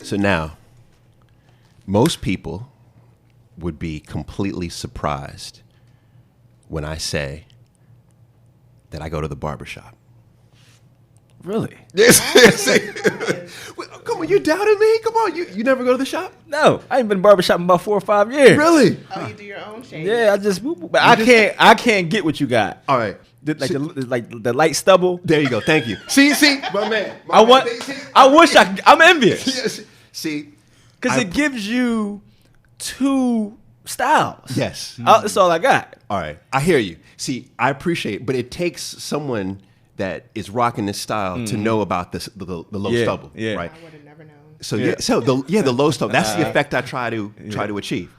So now, most people would be completely surprised when I say that I go to the barbershop. Really? Yes. Come on, you doubted me? Come on, you never go to the shop? No, I ain't been barbershop in about 4 or 5 years. Really? Oh, you do your own shade? Yeah, I just, but I can't get what you got. All right. Like the light stubble. There you go. Thank you. See, my man. I'm envious. Yes. See, Because it gives you 2 styles. Yes. That's all I got. All right. I hear you. See, I appreciate it, but it takes someone that is rocking this style to know about the low stubble. Yeah. Right. I would have never known. So the low stubble. That's the effect I try to achieve.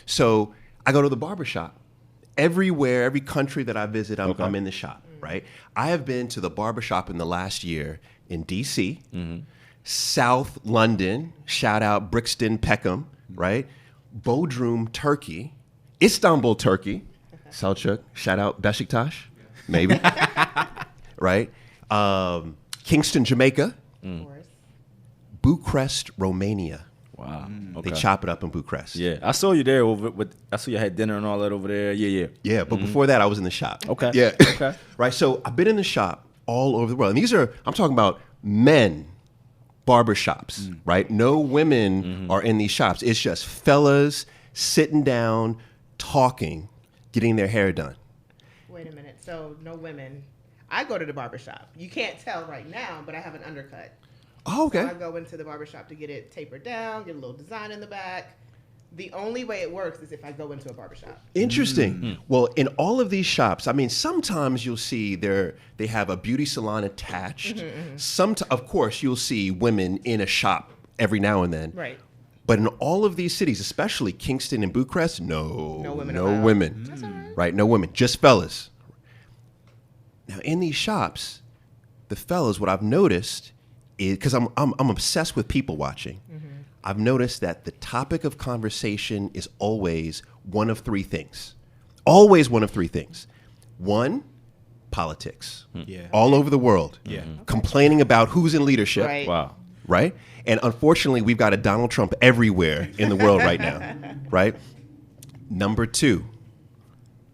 So I go to the barbershop. Everywhere, every country that I visit, I'm in the shop, right? I have been to the barbershop in the last year in D.C., South London, shout out Brixton, Peckham, right? Bodrum, Turkey, Istanbul, Turkey, Selçuk, shout out Beşiktaş, maybe, right? Kingston, Jamaica, Of course. Bucharest, Romania. Wow. They chop it up in Bucharest. Yeah, I saw you there I saw you had dinner and all that over there. Yeah. Yeah, but before that, I was in the shop. Okay. Yeah. Okay. Right. So I've been in the shop all over the world. And I'm talking about men barbershops, right? No women are in these shops. It's just fellas sitting down, talking, getting their hair done. Wait a minute. So no women. I go to the barbershop. You can't tell right now, but I have an undercut. Oh, okay. So I go into the barbershop to get it tapered down, get a little design in the back. The only way it works is if I go into a barbershop. Interesting. Well, in all of these shops, I mean, sometimes you'll see they have a beauty salon attached. Of course, you'll see women in a shop every now and then. Right. But in all of these cities, especially Kingston and Bucharest, no women allowed. women. That's all right. Right? No women, just fellas. Now, in these shops, the fellas, what I've noticed is, because I'm obsessed with people watching, I've noticed that the topic of conversation is always one of 3 things. Always one of 3 things. 1, politics. Yeah. All over the world. Yeah. Complaining about who's in leadership. Right. Wow. Right? And unfortunately, we've got a Donald Trump everywhere in the world right now. Right? Number 2.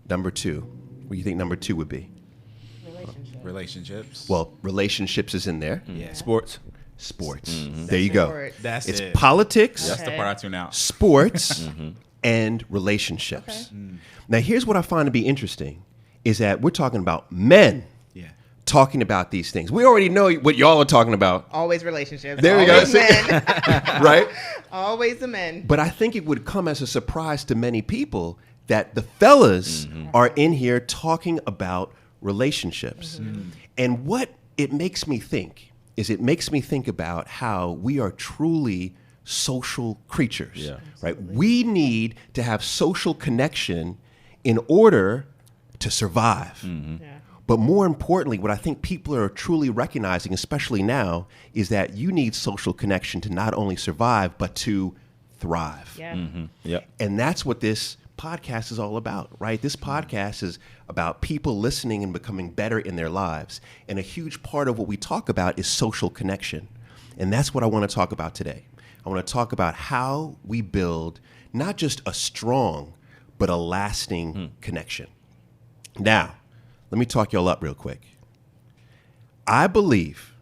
What do you think number 2 would be? Relationships. Well, relationships is in there. Yeah. Sports. There you go. Sport. That's It's it. politics, That's the part I tune out. sports, and relationships. Now, here's what I find to be interesting is that we're talking about men Yeah. talking about these things. We already know what y'all are talking about, Always relationships. There we go. Always men. right? Always the men. But I think it would come as a surprise to many people that the fellas are in here talking about relationships. And what it makes me think is it makes me think about how we are truly social creatures, Yeah. right? We need to have social connection in order to survive. Yeah. But more importantly, what I think people are truly recognizing, especially now, is that you need social connection to not only survive, but to thrive. Yeah. Yep. And that's what this podcast is all about, right? This podcast is about people listening and becoming better in their lives. And a huge part of what we talk about is social connection. And that's what I want to talk about today. I want to talk about how we build not just a strong, but a lasting connection. Now, let me talk y'all up real quick. I believe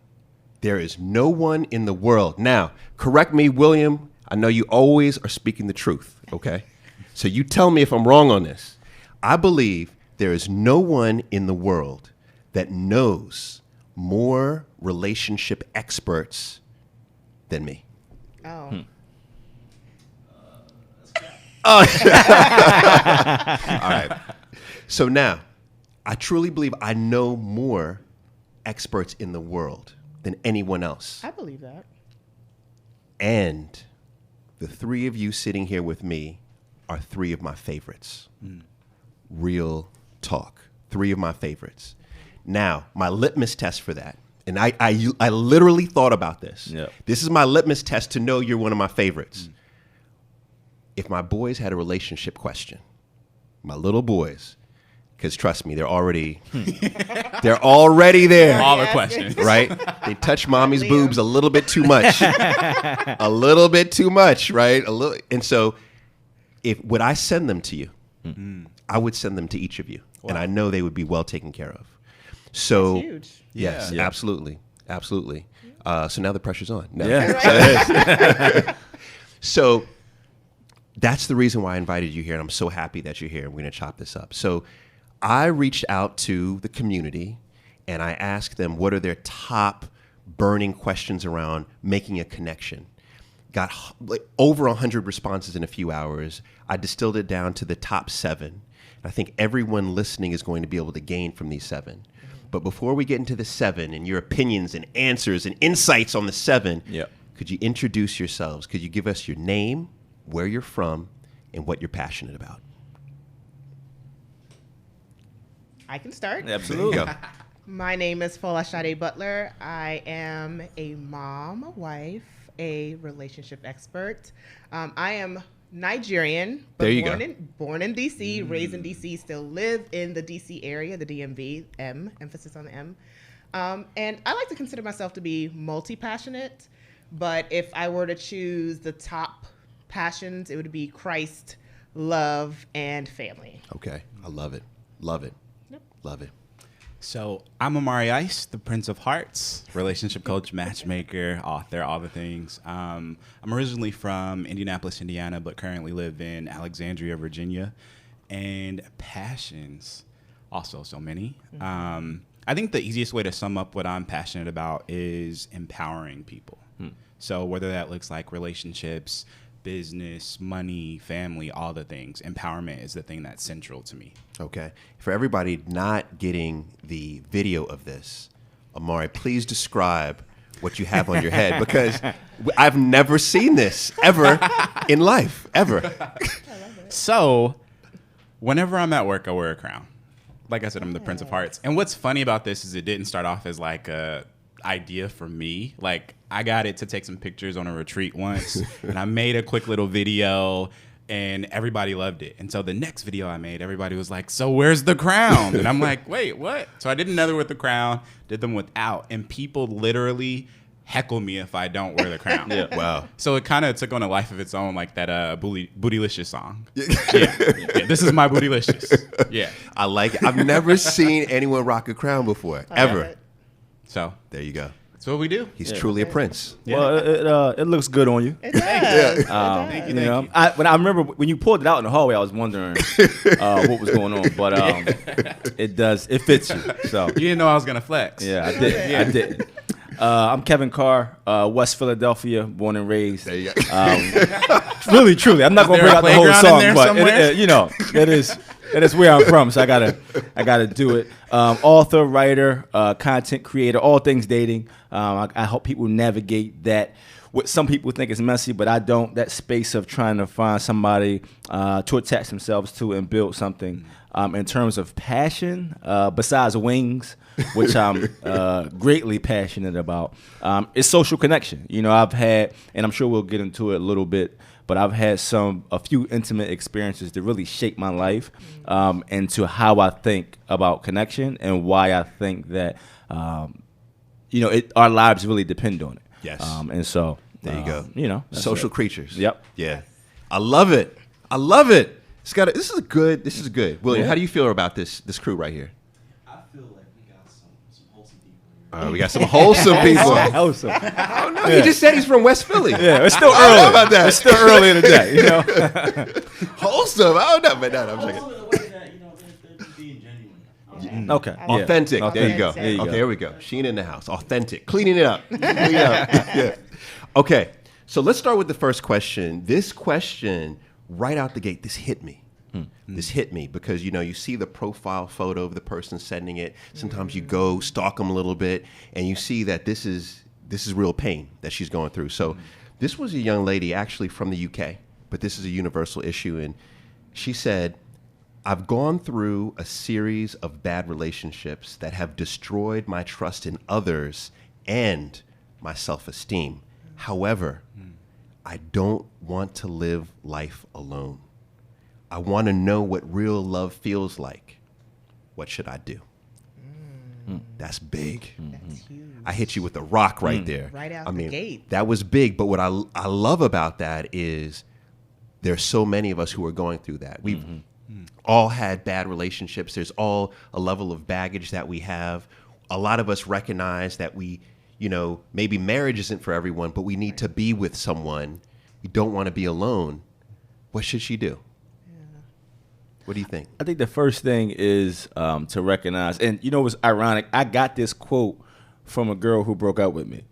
there is no one in the world. Now, correct me, William. I know you always are speaking the truth, okay? So you tell me if I'm wrong on this. I believe there is no one in the world that knows more relationship experts than me. Oh. All right. So now, I truly believe I know more experts in the world than anyone else. I believe that. And the 3 of you sitting here with me are 3 of my favorites. Real talk. 3 of my favorites. Now, my litmus test for that, and I literally thought about this. Yep. This is my litmus test to know you're one of my favorites. If my boys had a relationship question, my little boys, because trust me, they're already there. All the Yes. questions. Right? They touch mommy's Liam. boobs a little bit too much. A little bit too much, right? And so would I send them to you? I would send them to each of you. And I know they would be well taken care of. So That's huge. yes, Yeah. absolutely. Absolutely. So now the pressure's on. No. Yeah. So that's the reason why I invited you here, and I'm so happy that you're here, and we're going to chop this up. So I reached out to the community, and I asked them what are their top burning questions around making a connection. Got like over 100 responses in a few hours. I distilled it down to the top 7. I think everyone listening is going to be able to gain from these 7. But before we get into the 7 and your opinions and answers and insights on the 7, Yep. could you introduce yourselves? Could you give us your name, where you're from, and what you're passionate about? I can start. Absolutely. There you go. My name is Folashade Butler. I am a mom, a wife, a relationship expert. I am Nigerian, but There you born go. born in DC, raised in DC, still live in the DC area, the DMV, emphasis on the M. And I like to consider myself to be multi-passionate, but if I were to choose the top passions, it would be Christ, love, and family. Okay. I love it. Love it. Yep. Love it. So I'm Amari Ice, the Prince of Hearts, relationship coach, matchmaker, author, all the things. I'm originally from Indianapolis, Indiana, but currently live in Alexandria, Virginia. And passions, also so many. I think the easiest way to sum up what I'm passionate about is empowering people. So whether that looks like relationships, business, money, family, all the things, empowerment is the thing that's central to me. Okay. For everybody not getting the video of this, Amari, please describe what you have on your head, because I've never seen this ever in life, ever. So whenever I'm at work, I wear a crown. Like I said, I'm the Prince of Hearts. And what's funny about this is it didn't start off as like a idea for me. Like I got it to take some pictures on a retreat once, and I made a quick little video, and everybody loved it. And so the next video I made, everybody was like, so where's the crown? And I'm like, wait, what? So I did another with the crown, did them without, and people literally heckle me if I don't wear the crown. Yeah. Wow. So it kind of took on a life of its own, like that Bootylicious song. Yeah, this is my Bootylicious. Yeah. I like it. I've never seen anyone rock a crown before, I love ever. it. So There you go. that's what we do. He's truly a prince. Well, it looks good on you. It does. It Thank you. does. You know, I remember when you pulled it out in the hallway, I was wondering what was going on, but it fits you. So You didn't know I was gonna flex. yeah, I did. I did. I'm Kevin Carr, West Philadelphia, born and raised. There you go. Really, truly, I'm not going to there bring a out the whole playground in song, there but somewhere? you know, it is where I'm from, so I gotta do it. Author, writer, content creator, all things dating. I help people navigate that. What some people think is messy, but I don't. That space of trying to find somebody to attach themselves to and build something. In terms of passion, besides wings, which I'm greatly passionate about, is social connection. You know, I've had, and I'm sure we'll get into it a little bit, but I've had a few intimate experiences that really shape my life into how I think about connection and why I think that, our lives really depend on it. Yes. And so There you go. that's Social it. creatures. Yep. Yeah. I love it. I love it. This is good. William, how do you feel about this crew right here? I feel like we got some wholesome people here. We got some wholesome people. Awesome. Oh no, he just said he's from West Philly. Yeah, it's still I don't early. know about that. It's still early in the day, you know. Wholesome. I don't know, but no, I'm joking. Also in the way that, they're being genuine. Okay. Authentic. Yeah. There you go. There you go. Okay, here we go. Sheena in the house. Authentic. Cleaning it up. Yeah. Okay. So let's start with the first question. This question, right out the gate, this hit me. This hit me because, you see the profile photo of the person sending it. Sometimes you go stalk them a little bit, and you see that this is real pain that she's going through. So this was a young lady actually from the UK, but this is a universal issue. And she said, I've gone through a series of bad relationships that have destroyed my trust in others and my self-esteem. However, I don't want to live life alone. I want to know what real love feels like. what should I do? That's big. That's huge. I hit you with a rock right there. Right out the gate. That was big. But what I love about that is there's so many of us who are going through that. We've all had bad relationships. There's all a level of baggage that we have. A lot of us recognize that we, maybe marriage isn't for everyone, but we need to be with someone. We don't want to be alone. What should she do? What do you think? I think the first thing is to recognize, and it was ironic. I got this quote from a girl who broke up with me.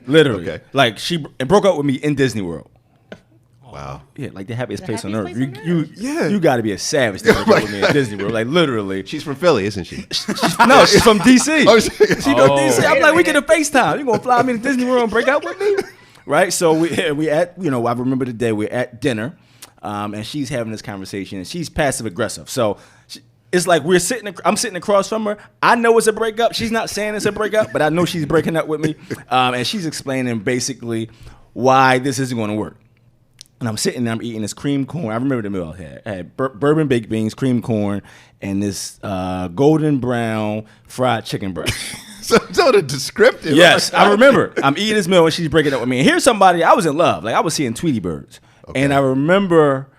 Literally. Okay. Like she broke up with me in Disney World. Wow. Yeah, like the happiest place on happiest earth. place on earth. You got to be a savage to break up with me in Disney World. Like literally. She's from Philly, isn't she? No, she's from DC. Oh, She from DC. I'm Wait a like, we get a minute. FaceTime. You gonna fly me to Disney World and break up with me? Right. So we at I remember the day we're at dinner. And she's having this conversation, and she's passive aggressive. So it's like I'm sitting across from her. I know it's a breakup. She's not saying it's a breakup, but I know she's breaking up with me. And she's explaining basically why this isn't going to work. And I'm sitting there, I'm eating this cream corn. I remember the meal I had bourbon baked beans, cream corn, and this golden brown fried chicken breast. So the descriptive. Yes, I remember. I'm eating this meal and she's breaking up with me. And here's somebody, I was in love. Like I was seeing Tweety birds. Okay. And I remember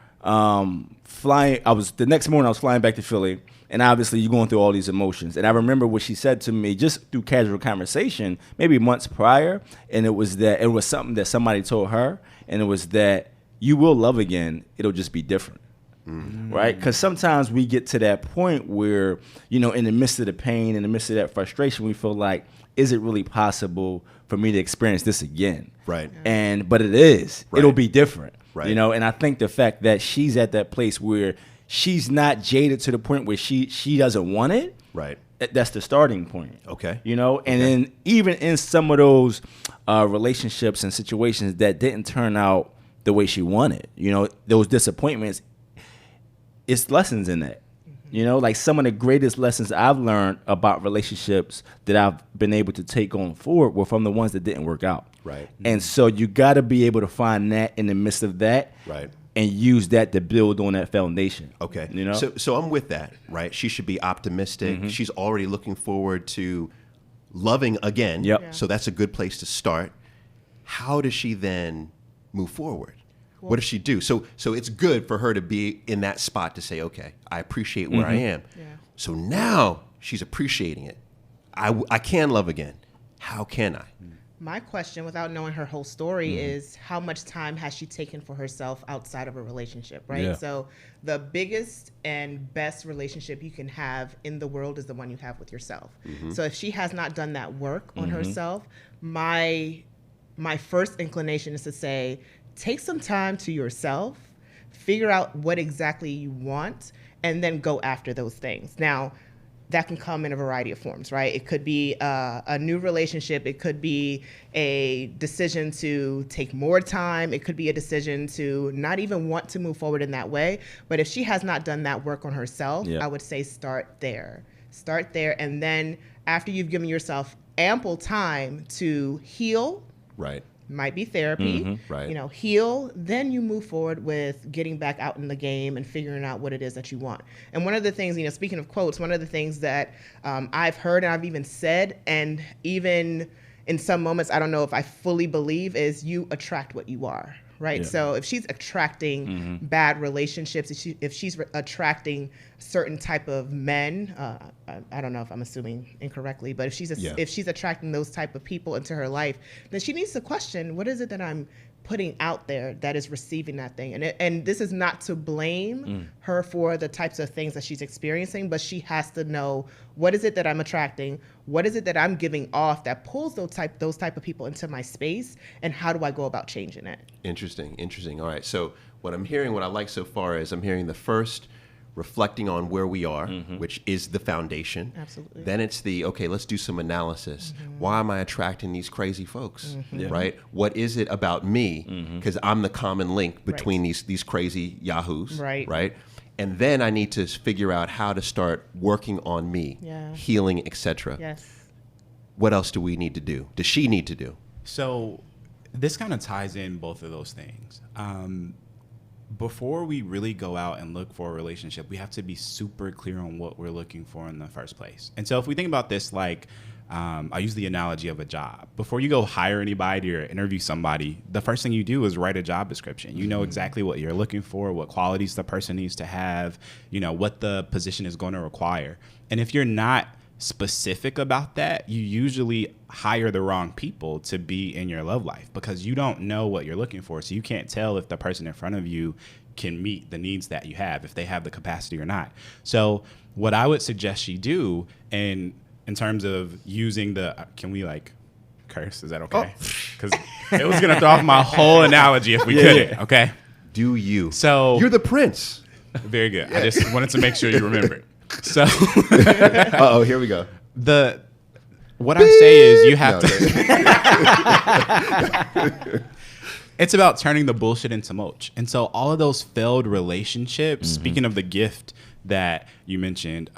flying. The next morning I was flying back to Philly, and obviously you're going through all these emotions. And I remember what she said to me just through casual conversation, maybe months prior, and it was something that somebody told her, and it was that you will love again. It'll just be different. Right? Because sometimes we get to that point where, in the midst of the pain, in the midst of that frustration, we feel like, is it really possible for me to experience this again? Right. But it is. Right. It'll be different. Right. And I think the fact that she's at that place where she's not jaded to the point where she doesn't want it. Right. That's the starting point. Okay. And then even in some of those relationships and situations that didn't turn out the way she wanted, those disappointments, it's lessons in that. Like some of the greatest lessons I've learned about relationships that I've been able to take on forward were from the ones that didn't work out. Right. And so you got to be able to find that in the midst of that. Right. And use that to build on that foundation. Okay. So I'm with that, right? She should be optimistic. She's already looking forward to loving again. Yep. Yeah. So that's a good place to start. How does she then move forward? What does she do? So it's good for her to be in that spot to say, okay, I appreciate where I am. Yeah. So now she's appreciating it. I can love again. How can I? My question, without knowing her whole story, is how much time has she taken for herself outside of a relationship, right? Yeah. So the biggest and best relationship you can have in the world is the one you have with yourself. So if she has not done that work on herself, my first inclination is to say, take some time to yourself, figure out what exactly you want, and then go after those things. Now, that can come in a variety of forms, right? It could be a new relationship. It could be a decision to take more time. It could be a decision to not even want to move forward in that way. But if she has not done that work on herself, I would say start there. Start there. And then after you've given yourself ample time to heal, Right. might be therapy, Right. Heal, then you move forward with getting back out in the game and figuring out what it is that you want. And one of the things, speaking of quotes, one of the things that I've heard and I've even said, and even in some moments, I don't know if I fully believe, is you attract what you are, right? Yeah. So if she's attracting bad relationships, if she's attracting certain type of men, I don't know if I'm assuming incorrectly, but if she's attracting those type of people into her life, then she needs to question, what is it that I'm putting out there that is receiving that thing? And this is not to blame her for the types of things that she's experiencing, but she has to know, what is it that I'm attracting? What is it that I'm giving off that pulls those type of people into my space? And how do I go about changing it? Interesting. All right. So what I like so far is I'm hearing the first, reflecting on where we are, which is the foundation. Absolutely. Then it's okay, let's do some analysis. Why am I attracting these crazy folks, right? What is it about me? Because I'm the common link between these crazy yahoos, right? And then I need to figure out how to start working on me, healing, etc. Yes. What else do we need to do? Does she need to do? So this kind of ties in both of those things. before we really go out and look for a relationship, we have to be super clear on what we're looking for in the first place. And so if we think about this like, I use the analogy of a job. Before you go hire anybody or interview somebody, the first thing you do is write a job description. You know exactly what you're looking for, what qualities the person needs to have, you know, what the position is going to require. And if you're not specific about that, you usually hire the wrong people to be in your love life because you don't know what you're looking for. So you can't tell if the person in front of you can meet the needs that you have, if they have the capacity or not. So what I would suggest you do, and in terms of using the, can we like curse? Is that okay? Because it was going to throw off my whole analogy if we couldn't. Okay. Do you? So you're the prince. Very good. I just wanted to make sure you remembered. So uh-oh, here we go. What I say is you have to. It's about turning the bullshit into mulch. And so all of those failed relationships, speaking of the gift that you mentioned,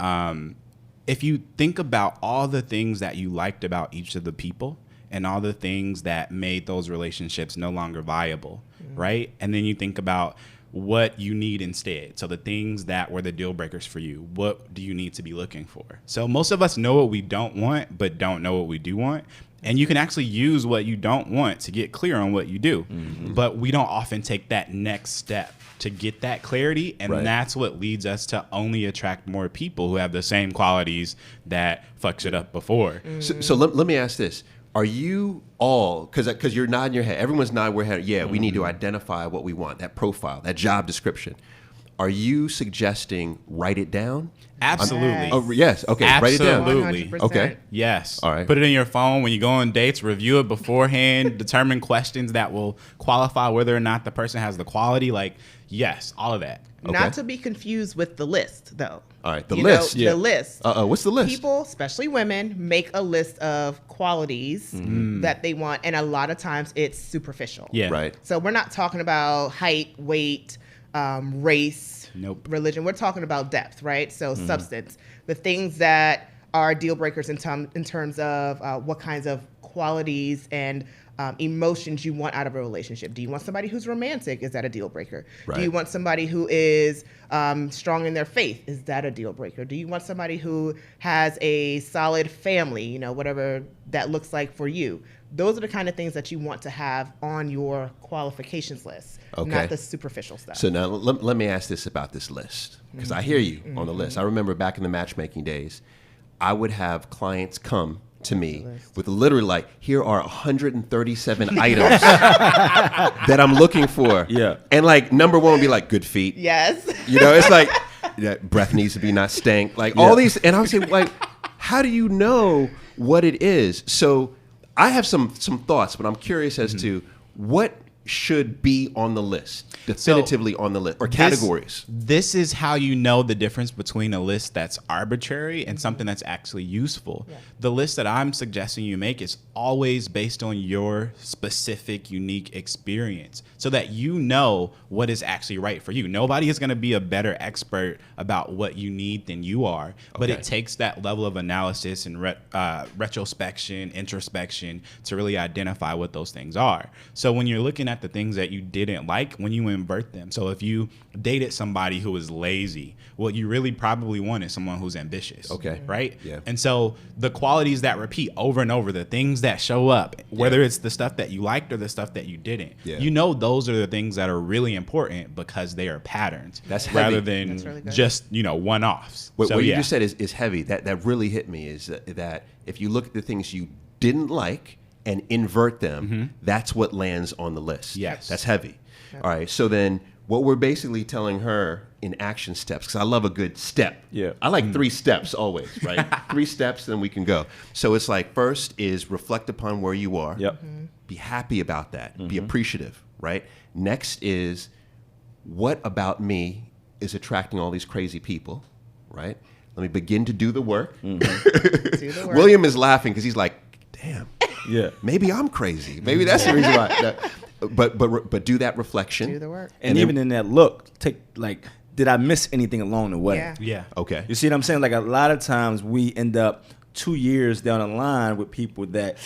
if you think about all the things that you liked about each of the people and all the things that made those relationships no longer viable, right? And then you think about what you need instead. So the things that were the deal breakers for you, what do you need to be looking for? So most of us know what we don't want, but don't know what we do want. And you can actually use what you don't want to get clear on what you do. But we don't often take that next step to get that clarity. And that's what leads us to only attract more people who have the same qualities that fucked it up before. So let me ask this. Are you all, because you're nodding your head, everyone's nodding their head, yeah, we need to identify what we want, that profile, that job description. Are you suggesting write it down? Absolutely. Yes. Okay. Write it down. Absolutely. 100%. Okay. Yes. All right. Put it in your phone when you go on dates, review it beforehand, determine questions that will qualify whether or not the person has the quality. Like, yes, all of that. Okay. Not to be confused with the list, though. All right. The list. The list. What's the list? People, especially women, make a list of qualities that they want, and a lot of times it's superficial. Yeah. Right. So we're not talking about height, weight, race, religion. We're talking about depth, right? So substance, the things that are deal breakers in terms of what kinds of qualities and emotions you want out of a relationship. Do you want somebody who's romantic? Is that a deal breaker? Right. Do you want somebody who is strong in their faith? Is that a deal breaker? Do you want somebody who has a solid family, you know, whatever that looks like for you? Those are the kind of things that you want to have on your qualifications list, not the superficial stuff. So now let me ask this about this list, because I hear you on the list. I remember back in the matchmaking days, I would have clients come to me with literally like, here are 137 items that I'm looking for. Yeah. And like number one would be like good feet. Yes. You know, it's like breath needs to be not stank. Like all these, and I would say like, how do you know what it is? So I have some thoughts, but I'm curious as to what should be on the list, definitively on the list, or categories. This is how you know the difference between a list that's arbitrary and something that's actually useful. Yeah. The list that I'm suggesting you make is always based on your specific, unique experience so that you know what is actually right for you. Nobody is going to be a better expert about what you need than you are, but it takes that level of analysis and retrospection, introspection to really identify what those things are. So when you're looking at the things that you didn't like, when you invert them. So if you dated somebody who was lazy, what you really probably want is someone who's ambitious. Okay. Right? Yeah. And so the qualities that repeat over and over, the things that show up, whether it's the stuff that you liked or the stuff that you didn't, you know those are the things that are really important because they are patterns. That's heavy. Rather than really just, you know, one-offs. What So, you just said is heavy. That really hit me is that if you look at the things you didn't like and invert them, that's what lands on the list. Yes. That's heavy. All right. So then what we're basically telling her in action steps, because I love a good step. Yeah. I like 3 steps always, right? 3 steps, then we can go. So it's like first is reflect upon where you are. Yep. Be happy about that. Be appreciative, right? Next is what about me is attracting all these crazy people, right? Let me begin to do the work. Do the work. William is laughing because he's like, damn. Yeah. Maybe I'm crazy. Maybe that's the reason why. But do that reflection. Do the work. And even in that look, take like, did I miss anything along the way? Yeah. Yeah. Okay. You see what I'm saying? Like a lot of times we end up 2 years down the line with people that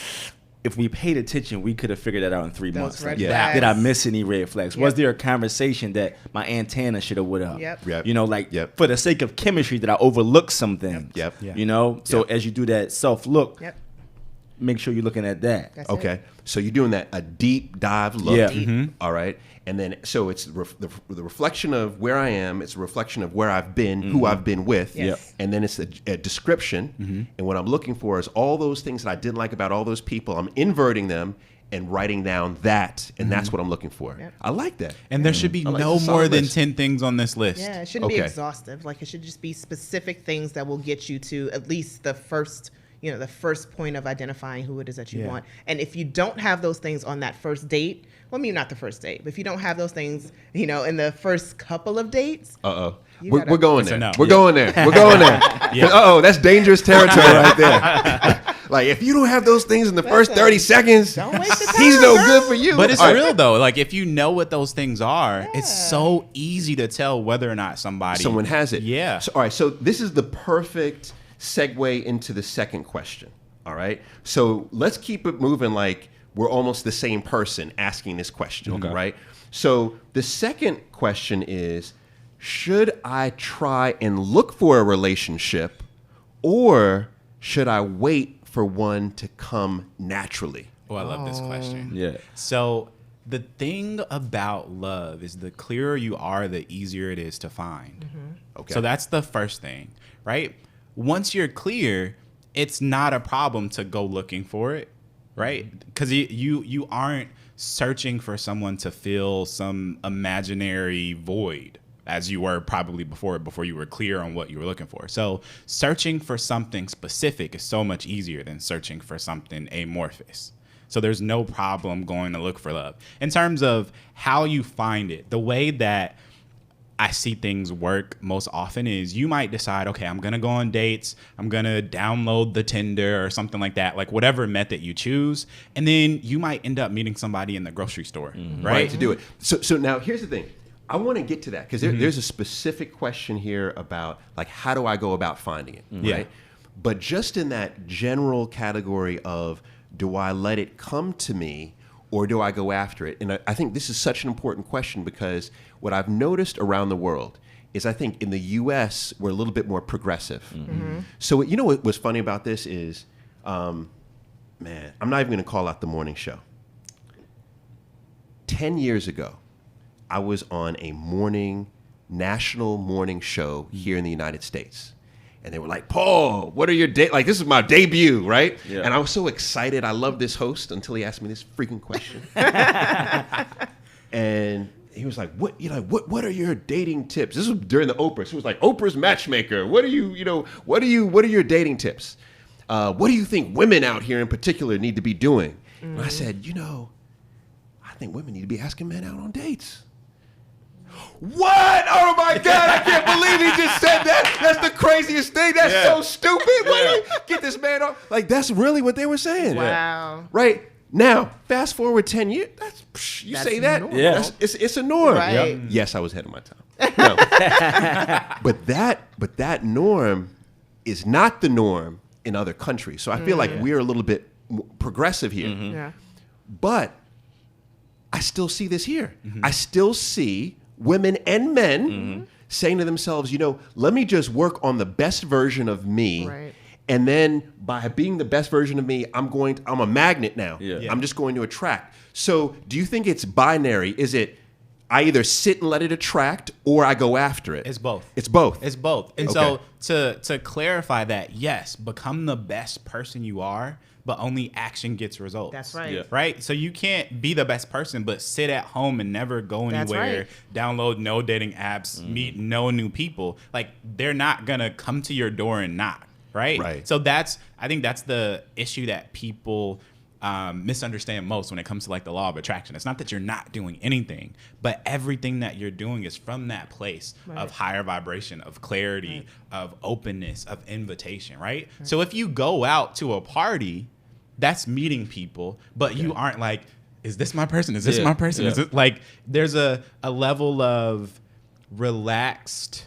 if we paid attention, we could have figured that out in 3 months. red Like, flags. did I miss any red flags? Yep. Was there a conversation that my antenna should have went up? Yep. You know, like Yep. for the sake of chemistry, that I overlooked something. Yep. Yeah. You know, so as you do that self look, Yep. make sure you're looking at that. That's Okay, it. so you're doing that a deep dive look. Yeah. Deep. All right, and then so it's the reflection of where I am. It's a reflection of where I've been, who I've been with. Yes. Yep. And then it's a description. And what I'm looking for is all those things that I didn't like about all those people. I'm inverting them and writing down that, and that's what I'm looking for. Yep. I like that. And there should be I like no the more solid than list. 10 things on this list. Yeah, it shouldn't be Okay. exhaustive. Like, it should just be specific things that will get you to at least the first, the first point of identifying who it is that you Yeah. want. And if you don't have those things on that first date, well, maybe not the first date, but if you don't have those things, in the first couple of dates, You We're gotta- going It's a there. no. We're Yeah. going there. We're going there. That's dangerous territory right there. Like, if you don't have those things in the first 30 seconds, don't waste the time, he's no girl. good for you. But it's All right. real though. Like if you know what those things are, it's Yeah. so easy to tell whether or not Someone has it. Yeah. So, all right. So this is the perfect segue into the second question. All right. So let's keep it moving like we're almost the same person asking this question. Okay. Right. So the second question is, should I try and look for a relationship, or should I wait for one to come naturally? Oh, I love this question. Yeah. So the thing about love is the clearer you are, the easier it is to find. Okay. So that's the first thing, right? Once you're clear, it's not a problem to go looking for it, right? Because you aren't searching for someone to fill some imaginary void as you were probably before you were clear on what you were looking for. So searching for something specific is so much easier than searching for something amorphous. So there's no problem going to look for love. In terms of how you find it, the way that I see things work most often is you might decide, okay, I'm going to go on dates. I'm going to download the Tinder or something like that, like whatever method you choose. And then you might end up meeting somebody in the grocery store, right? To do it. So now here's the thing. I want to get to that because there's a specific question here about like how do I go about finding it, Yeah. right? But just in that general category of do I let it come to me or do I go after it? And I think this is such an important question because what I've noticed around the world is I think in the U.S. we're a little bit more progressive. So you know what was funny about this is, man, I'm not even going to call out the morning show. 10 years ago, I was on a national morning show here in the United States. And they were like, Paul, what are your like, this is my debut, right? Yeah. And I was so excited. I loved this host until he asked me this freaking question. And he was like, what are your dating tips? This was during the Oprah. So he was like, Oprah's matchmaker. What are your dating tips? What do you think women out here in particular need to be doing? And I said, I think women need to be asking men out on dates. What? Oh my God, I can't believe he just said that. That's the craziest thing. That's so stupid. Why do you get this man off? Like, that's really what they were saying. Wow. Right? Now, fast forward 10 years. That's say that. normal. Yeah. It's a norm. Right. Yep. Yes, I was ahead of my time. No. but that norm is not the norm in other countries. So I feel like we're a little bit progressive here. Yeah. But I still see this here. I still see women and men saying to themselves, let me just work on the best version of me. Right. And then by being the best version of me, I'm a magnet now. Yeah. I'm just going to attract. So do you think it's binary? Is it I either sit and let it attract or I go after it? It's both. It's both. It's both. And Okay. so to clarify that, yes, become the best person you are, but only action gets results. That's right. Yeah. Right? So you can't be the best person, but sit at home and never go That's anywhere, right. download no dating apps, meet no new people. Like, they're not going to come to your door and knock. Right? Right. So I think that's the issue that people misunderstand most when it comes to like the law of attraction. It's not that you're not doing anything, but everything that you're doing is from that place of higher vibration, of clarity, of openness, of invitation, right? So if you go out to a party, that's meeting people, but you aren't like, is this my person? Is this Yeah. my person? Is Yeah. it like there's a level of relaxed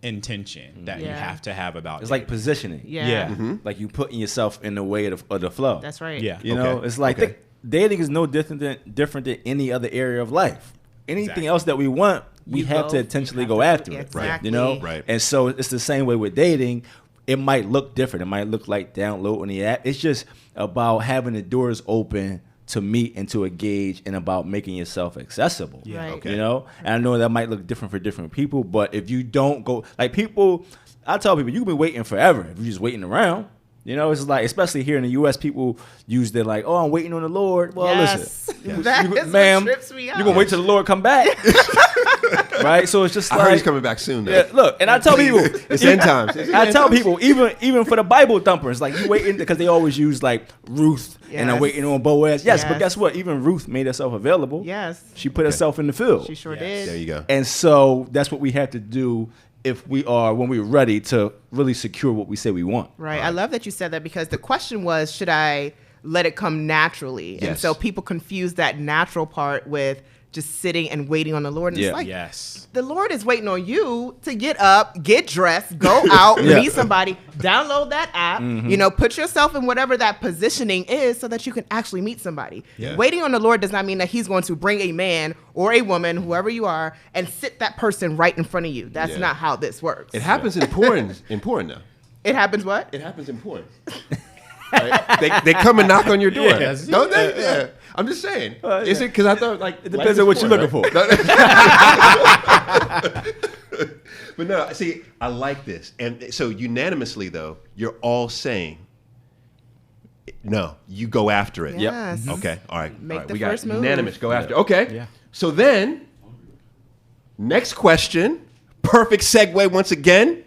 intention that you Yeah. have to have about It's dating. like positioning. Yeah. Like you putting yourself in the way of the flow. That's right. Yeah. You know, Okay. it's like Okay. dating is no different than any other area of life. Anything Exactly. else that we want, we You have go- to you intentionally have go to- after yeah, it. exactly. You know? Right. And so it's the same way with dating. It might look different. It might look like download on the app. It's just about having the doors open to meet and to engage, and about making yourself accessible. Yeah. Right. Okay. You know? And I know that might look different for different people, but if you don't go, like people, I tell people, you can be waiting forever if you're just waiting around. You know, it's like, especially here in the U.S., people use their like, oh, I'm waiting on the Lord. Well, Yes. listen, That is ma'am, what trips me out. you're going to wait till the Lord come back. Right? So it's just I like, heard he's coming back soon, though. yeah, look, and I tell people, It's end times. I tell people, even for the Bible thumpers, like you waiting, because they always use like Ruth and I'm Yes. waiting on Boaz. Yes, but Yes. guess what? Even Ruth made herself available. Yes. She put herself in the field. She sure Yes. did. There you go. And so that's what we have to do when we're ready to really secure what we say we want. Right. I love that you said that, because the question was, should I let it come naturally? And Yes. so people confuse that natural part with just sitting and waiting on the Lord. And Yeah. it's like, Yes. the Lord is waiting on you to get up, get dressed, go out, Yeah. meet somebody, download that app, you know, put yourself in whatever that positioning is so that you can actually meet somebody. Yeah. Waiting on the Lord does not mean that he's going to bring a man or a woman, whoever you are, and sit that person right in front of you. That's Yeah. not how this works. It happens in porn. In porn, though. It happens what? It happens in porn. Right? They come and knock on your door. Yes. Don't they? Yeah. I'm just saying. Is it because I thought like It depends on what you're looking for. But no, see, I like this, and so unanimously though, you're all saying, no, you go after it. Yes. Okay. All right. Make all right. the We first got move. unanimous. Go after. Okay. Yeah. So then, next question. Perfect segue once again.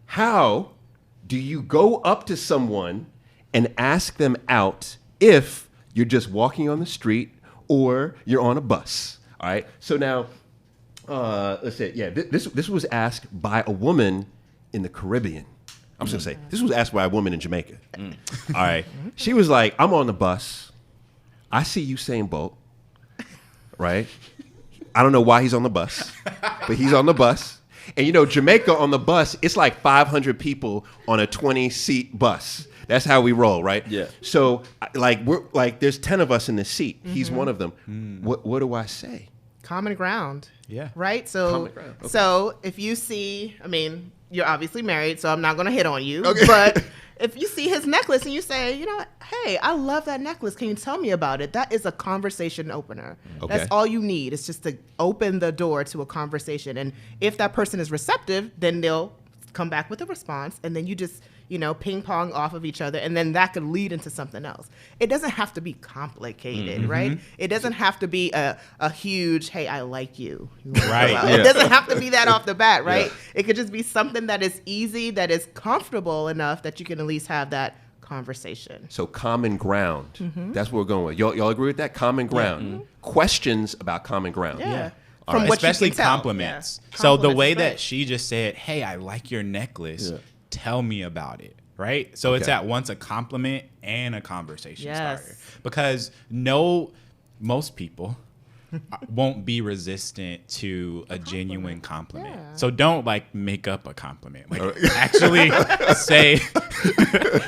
How do you go up to someone and ask them out if you're just walking on the street or you're on a bus? All right. So now, let's say, yeah, this was asked by a woman in the Caribbean. I'm just gonna say this was asked by a woman in Jamaica. All right. She was like, "I'm on the bus. I see Usain Bolt. Right? I don't know why he's on the bus, but he's on the bus." And you know, Jamaica on the bus, it's like 500 people on a 20-seat bus. That's how we roll, right? Yeah. So, there's 10 of us in this seat. He's one of them. What do I say? Common ground. Yeah. Right? So Common ground, okay. so if you see, I mean, you're obviously married, so I'm not going to hit on you, Okay. but if you see his necklace and you say, you know what, hey, I love that necklace. Can you tell me about it? That is a conversation opener. Okay. That's all you need. It's just to open the door to a conversation. And if that person is receptive, then they'll come back with a response, and then you just, you know, ping pong off of each other, and then that could lead into something else. It doesn't have to be complicated, right? It doesn't have to be a huge, hey, I like you. Right. It doesn't have to be that off the bat, right? Yeah. It could just be something that is easy, that is comfortable enough that you can at least have that conversation. So common ground. That's what we're going with. Y'all agree with that? Common ground. Questions about common ground. Yeah. All right. What you Especially can tell. compliments. Yeah. So the Compliments way is that great. she just said, "Hey, I like your necklace. Yeah. Tell me about it." Right? So it's Okay. at once a compliment and a conversation Yes. starter. Because most people won't be resistant to a genuine compliment. Yeah. So don't like make up a compliment. Like actually say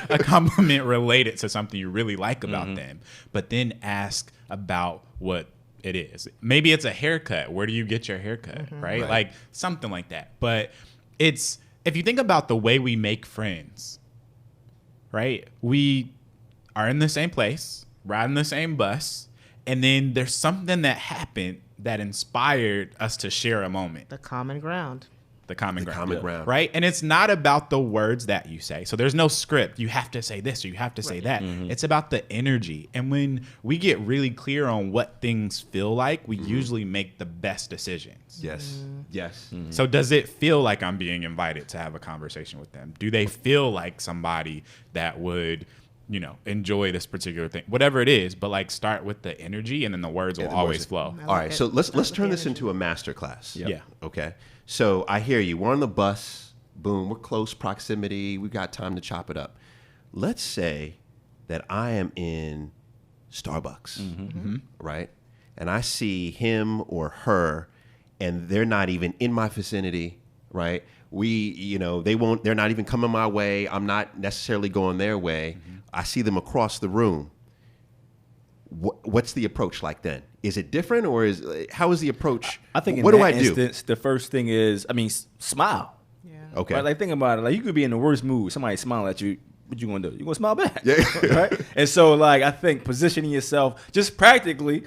a compliment related to something you really like about them, but then ask about what it is. Maybe it's a haircut. Where do you get your haircut? Right? Right. Like something like that. But it's, if you think about the way we make friends, right? We are in the same place, riding the same bus, and then there's something that happened that inspired us to share a moment. The common ground. The common The ground. common ground. Right? And it's not about the words that you say. So there's no script. You have to say this or you have to say that. It's about the energy. And when we get really clear on what things feel like, we usually make the best decisions. Yes. Yes. So does it feel like I'm being invited to have a conversation with them? Do they feel like somebody that would, you know, enjoy this particular thing? Whatever it is, but like start with the energy and then the words will the always words. flow. All right. it. So let's Start with turn the this energy. into a master class. Yeah. Okay. So I hear you. We're on the bus. Boom. We're close proximity. We got time to chop it up. Let's say that I am in Starbucks, right? And I see him or her, and they're not even in my vicinity. right? They're not even coming my way. I'm not necessarily going their way. I see them across the room. What's the approach like then? Is it different, or how is the approach? I think what in do that I do? instance, the first thing is, smile. Yeah. Okay. Right? Like, think about it. Like, you could be in the worst mood. Somebody smile at you. What you gonna do? You gonna smile back? Yeah. Right. And so, like, I think positioning yourself just practically,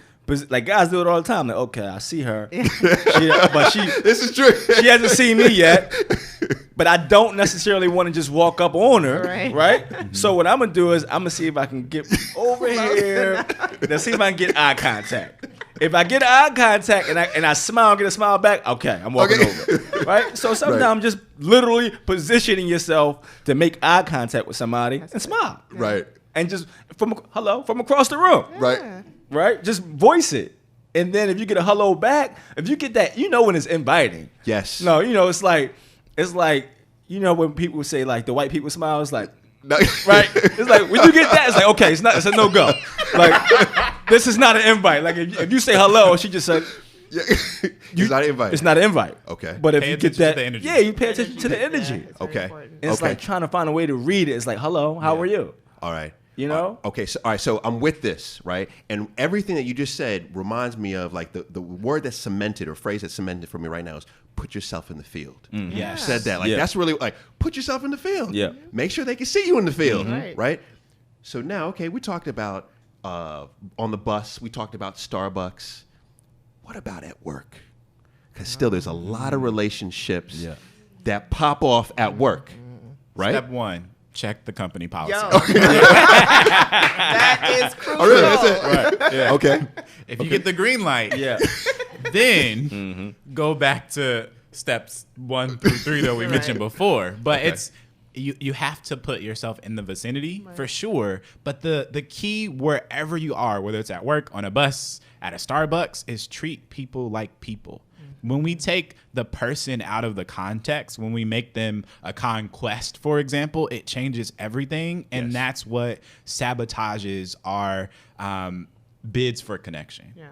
like guys do it all the time. Like, okay, I see her, but This is true. she hasn't seen me yet. But I don't necessarily want to just walk up on her, right? So what I'm gonna do is I'm gonna see if I can get over here. Let's see if I can get eye contact. If I get eye contact and I smile, get a smile back, okay, I'm walking over, right? So sometimes just literally positioning yourself to make eye contact with somebody and smile, Right. and just from across the room, Right. right? Just voice it. And then if you get a hello back, if you get that, when it's inviting. Yes. No, it's like when people say like the white people smile, it's like No. right. It's like when you get that, it's like okay, it's a no go. Like this is not an invite. Like if you say hello, she just said Yeah. It's not an invite. it's not an invite. Okay. But if Pay you get attention to that, the energy. yeah, you pay attention to the energy. Yeah, it's very Okay. important. And it's Okay. like trying to find a way to read it. It's like hello, how are you? All right. You know? Okay. So all right. So I'm with this, right? And everything that you just said reminds me of like the word that's cemented or phrase that's cemented for me right now is put yourself in the field. Mm. Yeah. You said that. Like Yeah. that's really like put yourself in the field. Yeah. Make sure they can see you in the field. Mm-hmm. Right. So now, okay, we talked about on the bus. We talked about Starbucks. What about at work? Because still, there's a lot of relationships that pop off at work. Right. Step one, check the company policy. Yo, that is crucial. Oh, really? That's it. Right. Yeah. Okay. If you get the green light, then go back to steps 1 through 3 that we mentioned before. But it's you have to put yourself in the vicinity for sure. But the key wherever you are, whether it's at work, on a bus, at a Starbucks, is treat people like people. When we take the person out of the context, when we make them a conquest, for example, it changes everything. And that's what sabotages our bids for connection. Yeah.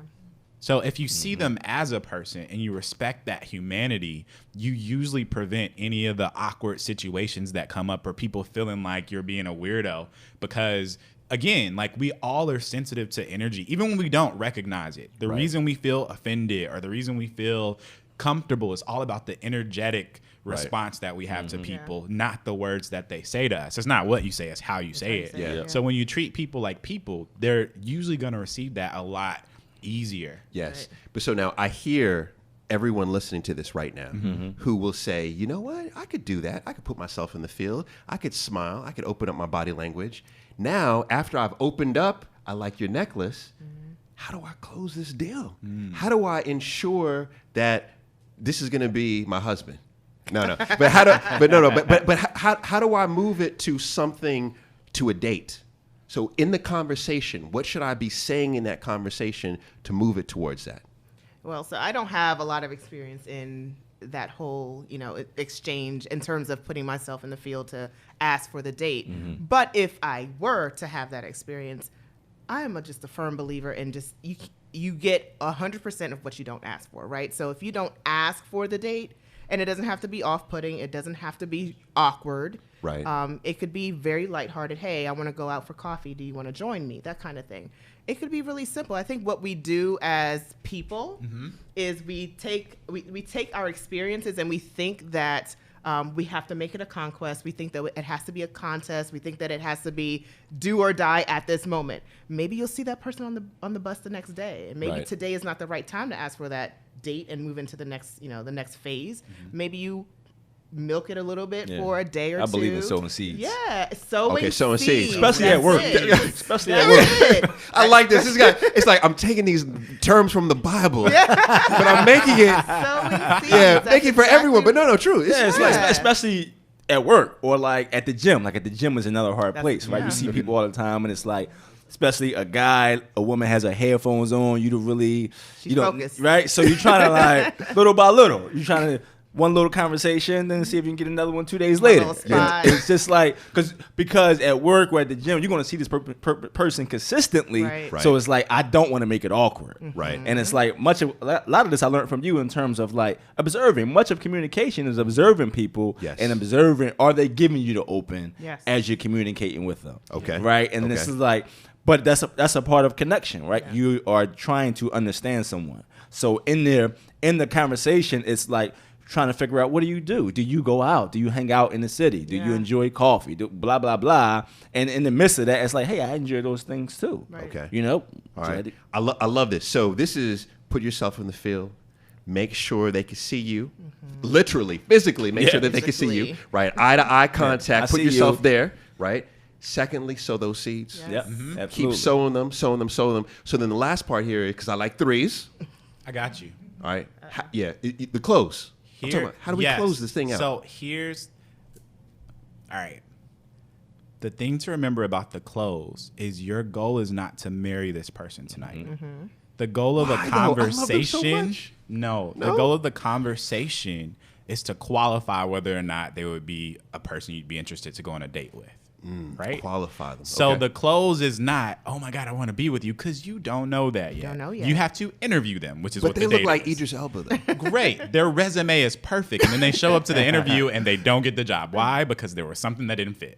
So if you see them as a person and you respect that humanity, you usually prevent any of the awkward situations that come up or people feeling like you're being a weirdo because again, like we all are sensitive to energy, even when we don't recognize it. The reason we feel offended or the reason we feel comfortable is all about the energetic response that we have to people, not the words that they say to us. It's not what you say, it's how you say it. Yeah. So when you treat people like people, they're usually going to receive that a lot easier. Yes. But so now I hear everyone listening to this right now who will say, you know what? I could do that. I could put myself in the field. I could smile. I could open up my body language. Now, after I've opened up, I like your necklace. How do I close this deal? How do I ensure that this is going to be my husband? No. But how do I move it to something, to a date? So in the conversation, what should I be saying in that conversation to move it towards that? Well, so I don't have a lot of experience in that whole, exchange in terms of putting myself in the field to ask for the date. But if I were to have that experience, I am just a firm believer in just you get 100% of what you don't ask for, right? So if you don't ask for the date, and it doesn't have to be off-putting, it doesn't have to be awkward. Right. It could be very lighthearted. Hey, I want to go out for coffee. Do you want to join me? That kind of thing. It could be really simple. I think what we do as people is we take our experiences and we think that we have to make it a conquest. We think that it has to be a contest. We think that it has to be do or die at this moment. Maybe you'll see that person on the bus the next day, and maybe today is not the right time to ask for that date and move into the next phase. Maybe you milk it a little bit for a day or two. I believe in sowing seeds. Yeah, sowing seeds. Especially at That's work. it. Especially That's at work. it. I like this. It's like I'm taking these terms from the Bible, but I'm making it, Sowing seeds. making it for everyone. But no, true. It's like, especially at work or like at the gym. Like at the gym is another hard place, right? yeah. You see people all the time, and it's like, especially a woman has her headphones on. You don't really, She's focused. right? So you're trying to like little by little, you're trying to one little conversation, then see if you can get another one 2 days later. little spot. It's just like because at work or at the gym, you're going to see this person consistently. Right. So it's like I don't want to make it awkward. Right. And it's like a lot of this I learned from you in terms of like observing. Much of communication is observing people Yes. and observing are they giving you the open Yes. as you're communicating with them. Okay. Right. And this Okay. is like, but that's a part of connection, right? Yeah. You are trying to understand someone. So in the conversation, it's like trying to figure out what do you do? Do you go out? Do you hang out in the city? Do you enjoy coffee? Blah blah blah. And in the midst of that, it's like, hey, I enjoy those things too. Right. Okay. You know. All right. I love this. So this is put yourself in the field. Make sure they can see you, literally, physically. Make sure that they can see you. Physically. Right. Eye to eye contact. I Put see yourself you. there. Right. Secondly, sow those seeds. Yes. Yeah. Mhm. Absolutely. Keep sowing them. So then the last part here, because I like threes. I got you. All right. The close. I'm talking Here, about, how do we yes. close this thing out? So here's, all right. The thing to remember about the close is your goal is not to marry this person tonight. The goal of Why, the though? I love them so conversation, much. no, the No? goal of the conversation is to qualify whether or not they would be a person you'd be interested to go on a date with, right? Qualify them. So Okay. the close is not, oh my God, I want to be with you, because you don't know that yet. Don't know yet. You have to interview them, which is But what they the look date like is. Idris Elba, though. Great. Their resume is perfect. And then they show up to the interview and they don't get the job. Why? Because there was something that didn't fit.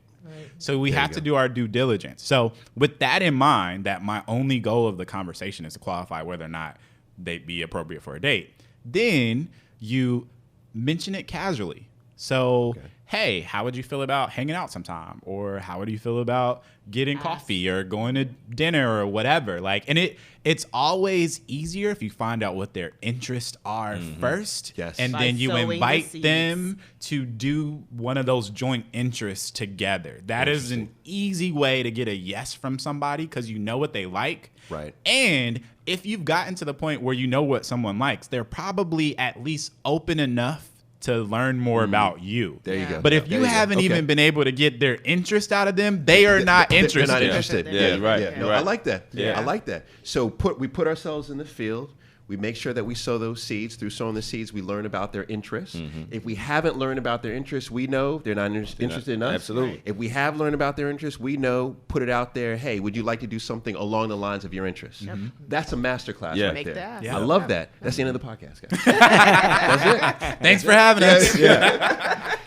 So we have to do our due diligence. So with that in mind, that my only goal of the conversation is to qualify whether or not they'd be appropriate for a date, then you mention it casually. So, hey, how would you feel about hanging out sometime? Or how would you feel about getting coffee or going to dinner or whatever? Like, and it's always easier if you find out what their interests are first. Yes. And By then you sowing the invite seeds. them to do one of those joint interests together. That is an easy way to get a yes from somebody because you know what they like. Right. And if you've gotten to the point where you know what someone likes, they're probably at least open enough to learn more about you. There you go. But if There you go. haven't Okay. even been able to get their interest out of them, they are not interested. They're not interested. Yeah, you're right. Yeah. You're No, right. I like that. Yeah. I like that. So we put ourselves in the field. We make sure that we sow those seeds. Through sowing the seeds, we learn about their interests. If we haven't learned about their interests, we know they're not interested in us. Absolutely. If we have learned about their interests, we know, put it out there, hey, would you like to do something along the lines of your interests? That's a masterclass Yeah. right Make there. the ask. Yeah. I love that. That's the end of the podcast, guys. That's it. Thanks for having us. Yeah,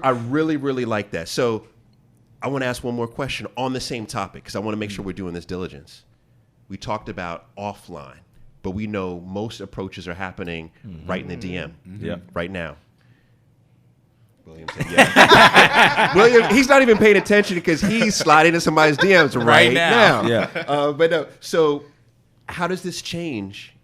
I really, really like that. So I want to ask one more question on the same topic because I want to make sure we're doing this diligence. We talked about offline, but we know most approaches are happening right in the DM, right now. William said yeah. William, he's not even paying attention because he's sliding into somebody's DMs right now. Yeah. But no, so how does this change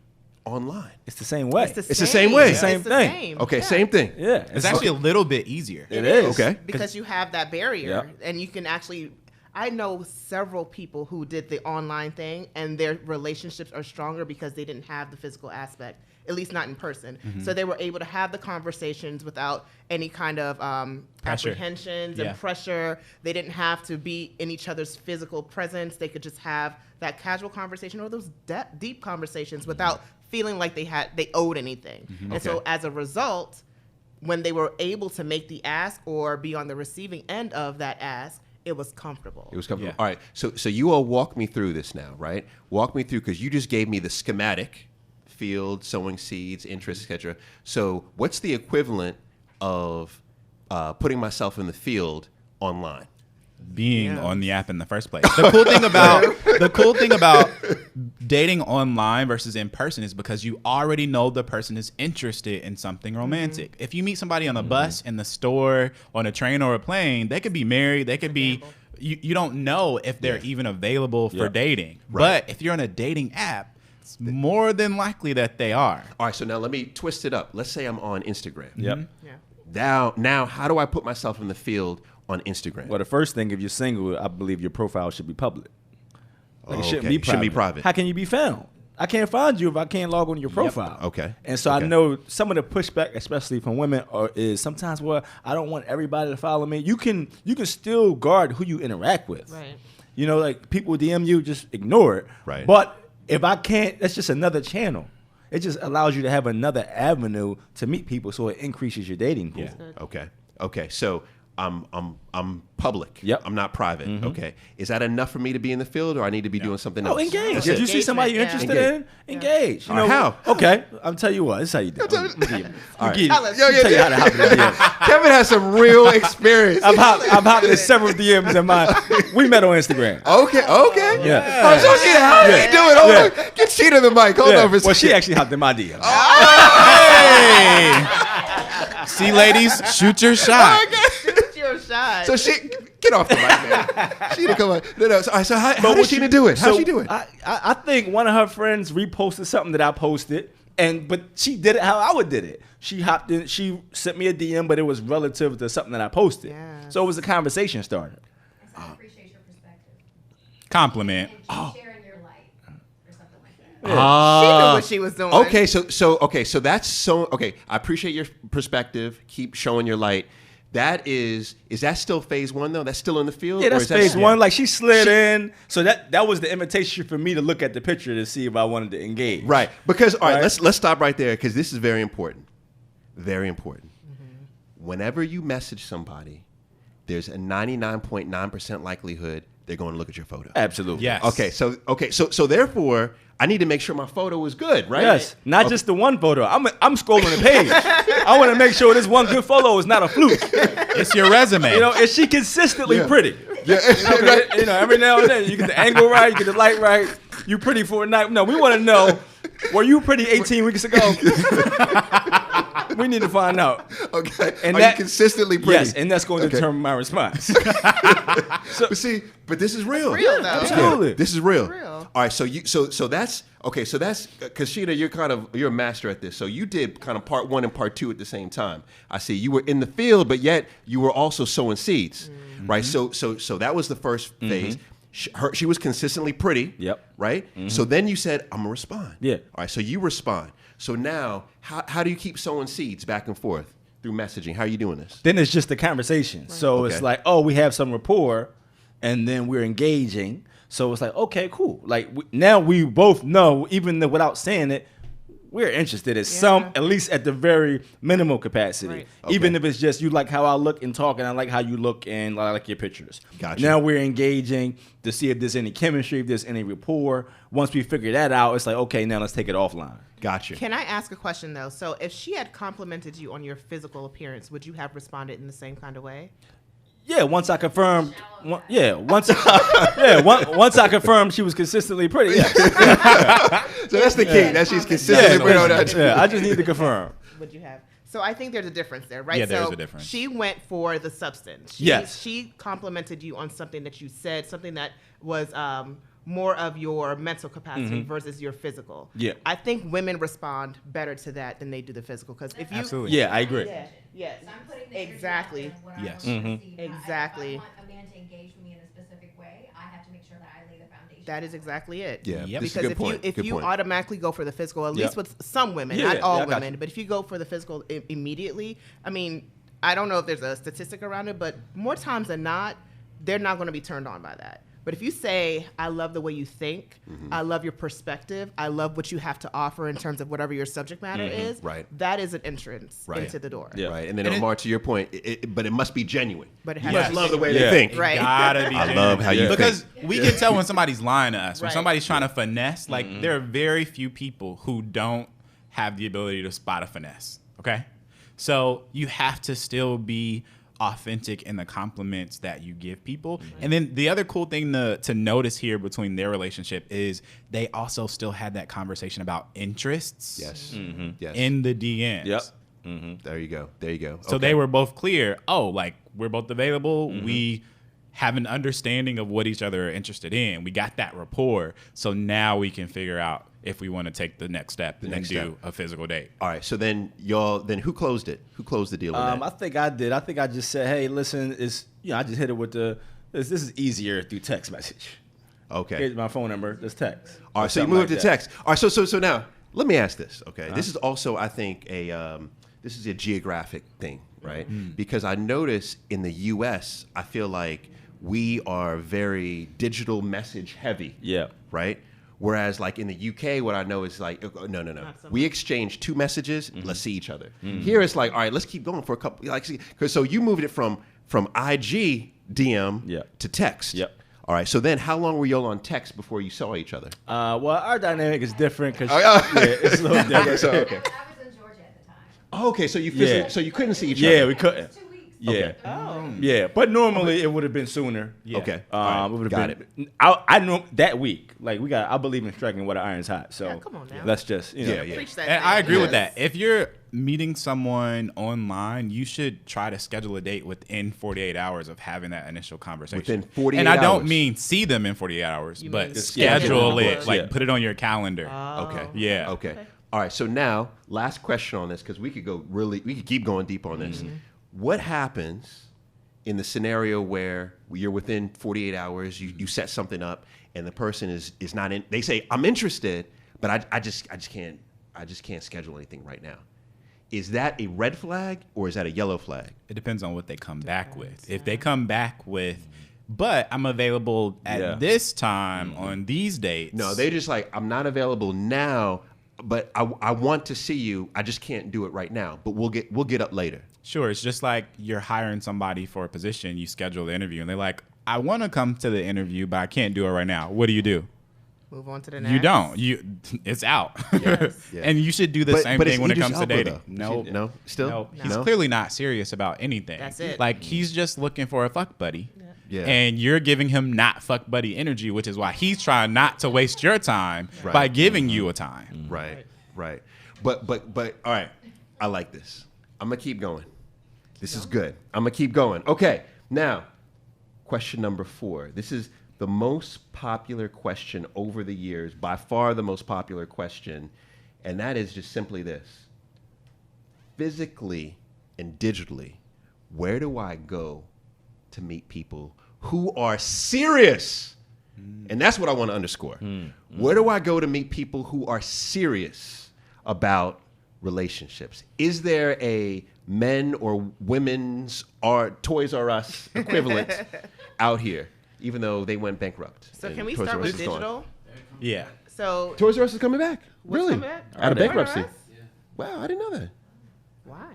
online? It's the same way. It's the same way. It's Same the thing. same. Okay, Yeah. same thing. Yeah. It's actually a little bit easier. It is. Okay. Because you have that barrier, Yeah. and you can actually. I know several people who did the online thing, and their relationships are stronger because they didn't have the physical aspect, at least not in person. So they were able to have the conversations without any kind of Pressure. apprehensions Yeah. and pressure. They didn't have to be in each other's physical presence. They could just have that casual conversation or those deep conversations without feeling like they owed anything. And so as a result, when they were able to make the ask or be on the receiving end of that ask, it was comfortable. It was comfortable. Yeah. All right. So you all walk me through this now, right? Walk me through because you just gave me the schematic, field, sowing seeds, interests, etc. So what's the equivalent of putting myself in the field online? Being on the app in the first place. The cool thing about dating online versus in person is because you already know the person is interested in something romantic. If you meet somebody on a bus, in the store, on a train or a plane, they could be married, they could be you don't know if they're even available for dating. Right. But if you're on a dating app, it's more than likely that they are. All right. So now let me twist it up. Let's say I'm on Instagram. Yep. Yeah. Now, how do I put myself in the field on Instagram? Well, the first thing, if you're single, I believe your profile should be public. Like it shouldn't okay. be private. Shouldn't be private. How can you be found? I can't find you if I can't log on to your profile. Okay. And so Okay. I know some of the pushback, especially from women, is sometimes, well, I don't want everybody to follow me. You can still guard who you interact with. Right. You know, like people DM you, just ignore it. Right. But if I can't, that's just another channel. It just allows you to have another avenue to meet people, so it increases your dating pool. Yeah. Okay. So I'm public. Yep. I'm not private. Okay. Is that enough for me to be in the field, or I need to be doing something else? Oh, engage. That's If it. you see somebody you're interested in, engage. You All right, how? Okay, I'll tell you what. This is how you do it. All right. Tell us. Yo, Tell you how to hop in the DM. Kevin has some real experience. I've hopped in several DMs in my. We met on Instagram. Okay. Yeah. Oh, so she, how are you doing? Hold on. Get Sheeta the mic. Hold on for a Well, she second. actually hopped in my DM. Hey! See, ladies, shoot your shot. Shoot your shot. So she get off the mic, man. Sheeta, come on. No. So how did what Sheeta do it? How'd so she do it? I think one of her friends reposted something that I posted, but she did it how I would did it. She hopped in. She sent me a DM, but it was relative to something that I posted. Yes. So it was a conversation starter. I appreciate your perspective. Compliment. And keep sharing your light or something like that. She knew what she was doing. Okay, so that's so okay. I appreciate your perspective. Keep showing your light. That is that still phase one though? That's still in the field? Yeah, or that's is that phase one. Like she slid in, so that was the invitation for me to look at the picture to see if I wanted to engage. Right. Because all right, Right. let's stop right there because this is very important. Very important. Whenever you message somebody, there's a 99.9% likelihood they're going to look at your photo. Absolutely. Yes. So therefore, I need to make sure my photo is good, right? Yes, not just the one photo. I'm scrolling the page. I want to make sure this one good photo is not a fluke. It's your resume. Is she consistently Yeah. pretty? Yeah. Okay, every now and then you get the angle right, you get the light right. You pretty for a night. No, we want to know, were you pretty 18 weeks ago? We need to find out. Okay. And Are that- you consistently pretty? Yes, and that's going to Okay. determine my response. But this is real. real, though. Absolutely. This is real. real. All right, so that's okay. So that's because Sheeta, you're a master at this. So you did kind of part one and part two at the same time. I see you were in the field, but yet you were also sowing seeds, right? So that was the first phase. She was consistently pretty. Yep. Right. So then you said, "I'm gonna respond." Yeah. All right. So you respond. So now, how do you keep sowing seeds back and forth through messaging? How are you doing this? Then it's just a conversation. So Okay. it's like, oh, we have some rapport, and then we're engaging. So it's like, okay, cool. Like now we both know, even though without saying it, we're interested at some, at least at the very minimal capacity. Right. Even if it's just you like how I look and talk, and I like how you look and I like your pictures. Gotcha. Now we're engaging to see if there's any chemistry, if there's any rapport. Once we figure that out, it's like, okay, now let's take it offline. Gotcha. Can I ask a question though? So if she had complimented you on your physical appearance, would you have responded in the same kind of way? Yeah, once I confirmed. Once I confirmed she was consistently pretty. Yeah, So that's the key. That she's consistently pretty on that. yeah. I just need to confirm. Would you have? So I think there's a difference there, right? Yeah, there's so a difference. She went for the substance. Yes. She complimented you on something that you said, something that was more of your mental capacity versus your physical. Yeah. I think women respond better to that than they do the physical. Because if you Absolutely. Yeah, I agree. Yes. So I'm putting the energy Exactly. out there of what Yes. I want to see. Exactly. If I want a man to engage me in a specific way, I have to make sure that I lay the foundation. That is exactly it. Yeah. Yep. This is a Because good point. if Good you point. automatically go for the physical, at Yep. least with some women, Yeah, not all yeah, I got women, you. but if you go for the physical immediately, I mean, I don't know if there's a statistic around it, but more times than not, they're not going to be turned on by that. But if you say, I love the way you think, I love your perspective, I love what you have to offer in terms of whatever your subject matter is, Right. that is an entrance Right. into the door. Yeah. Right. And then And Omar, to your point, but it must be genuine. But it You has must to be love the way Yeah. they think. Right. Gotta be I genuine. love how you think. Because we can tell when somebody's lying to us. When Right. somebody's trying to finesse, like there are very few people who don't have the ability to spot a finesse. Okay? So you have to still be authentic in the compliments that you give people. And then the other cool thing to notice here between their relationship is they also still had that conversation about interests Yes. Yes. in the DMs. Yep. There you go. There you go. So Okay. they were both clear. Oh, like we're both available. We have an understanding of what each other are interested in. We got that rapport. So now we can figure out if we want to take the next step and next do step. a physical date. All right. So then who closed it? Who closed the deal on I that? think I did. I think I just said, hey, listen, I just hit it with this is easier through text message. Okay. Here's my phone number. Just text. All right. So you Something moved like to that. text. All right. So now let me ask this. Okay. This is also, I think, this is a geographic thing, right? Because I notice in the U.S., I feel like we are very digital message heavy. Yeah. Right? Whereas like in the UK, what I know is like, no. so We exchange 2 messages. Let's see each other. Here it's like, all right, let's keep going for a couple. Like, because so you moved it from IG DM to text. Yep. All right. So then, how long were y'all on text before you saw each other? Well, our dynamic is different because yeah, it's a little different. So, I okay. was in Georgia at the time. Oh, okay. So you physically, Yeah. so you couldn't see each other. Yeah, we couldn't. 2 weeks. Yeah. Okay. Yeah, but normally it would have been sooner. Yeah. Okay. All right. It would Got have been. I know that week. Like I believe in striking while the iron's hot. So Yeah, come on now. let's just Yeah. Preach that And thing. I agree with Yes. that. If you're meeting someone online, you should try to schedule a date within 48 hours of having that initial conversation. Within 48 And I don't hours. mean see them in 48 hours, You but mean schedule schedule it. it. Like Yeah. put it on your calendar. Okay. Yeah. Okay. All right. So now, last question on this, because we could keep going deep on this. What happens in the scenario where you're within 48 hours, you set something up, and the person is not in? They say, "I'm interested, but I just can't schedule anything right now." Is that a red flag or is that a yellow flag? It depends on what they come back with. If they come back with, but I'm available at this time on these dates. No, they just like, I'm not available now, but I want to see you. I just can't do it right now, but we'll get up later. Sure, it's just like you're hiring somebody for a position, you schedule the interview, and they're like, I want to come to the interview, but I can't do it right now. What do? Move on to the next. You don't. It's out. Yes. Yeah. And you should do the same But thing it's when it Idris comes to Elba, dating. though. No, still, No. He's No? clearly not serious about anything. That's it. Like he's just looking for a fuck buddy. Yeah. And you're giving him not fuck buddy energy, which is why he's trying not to waste your time Right. by giving you a time. Right. But all right. I like this. I'm gonna keep going. This is good. I'm gonna keep going. Okay. Now, question number 4. This is the most popular question over the years, by far the most popular question, and that is just simply this: physically and digitally, where do I go to meet people who are serious? And that's what I want to underscore. Where do I go to meet people who are serious about relationships? Is there a men or women's or Toys R Us equivalent out here, even though they went bankrupt? So and can we Toys start R Us with is gone? digital? Yeah. So Toys R Us is coming back. what's Really? coming back? Out of Toys R bankruptcy. Us? Wow, I didn't know that. Why?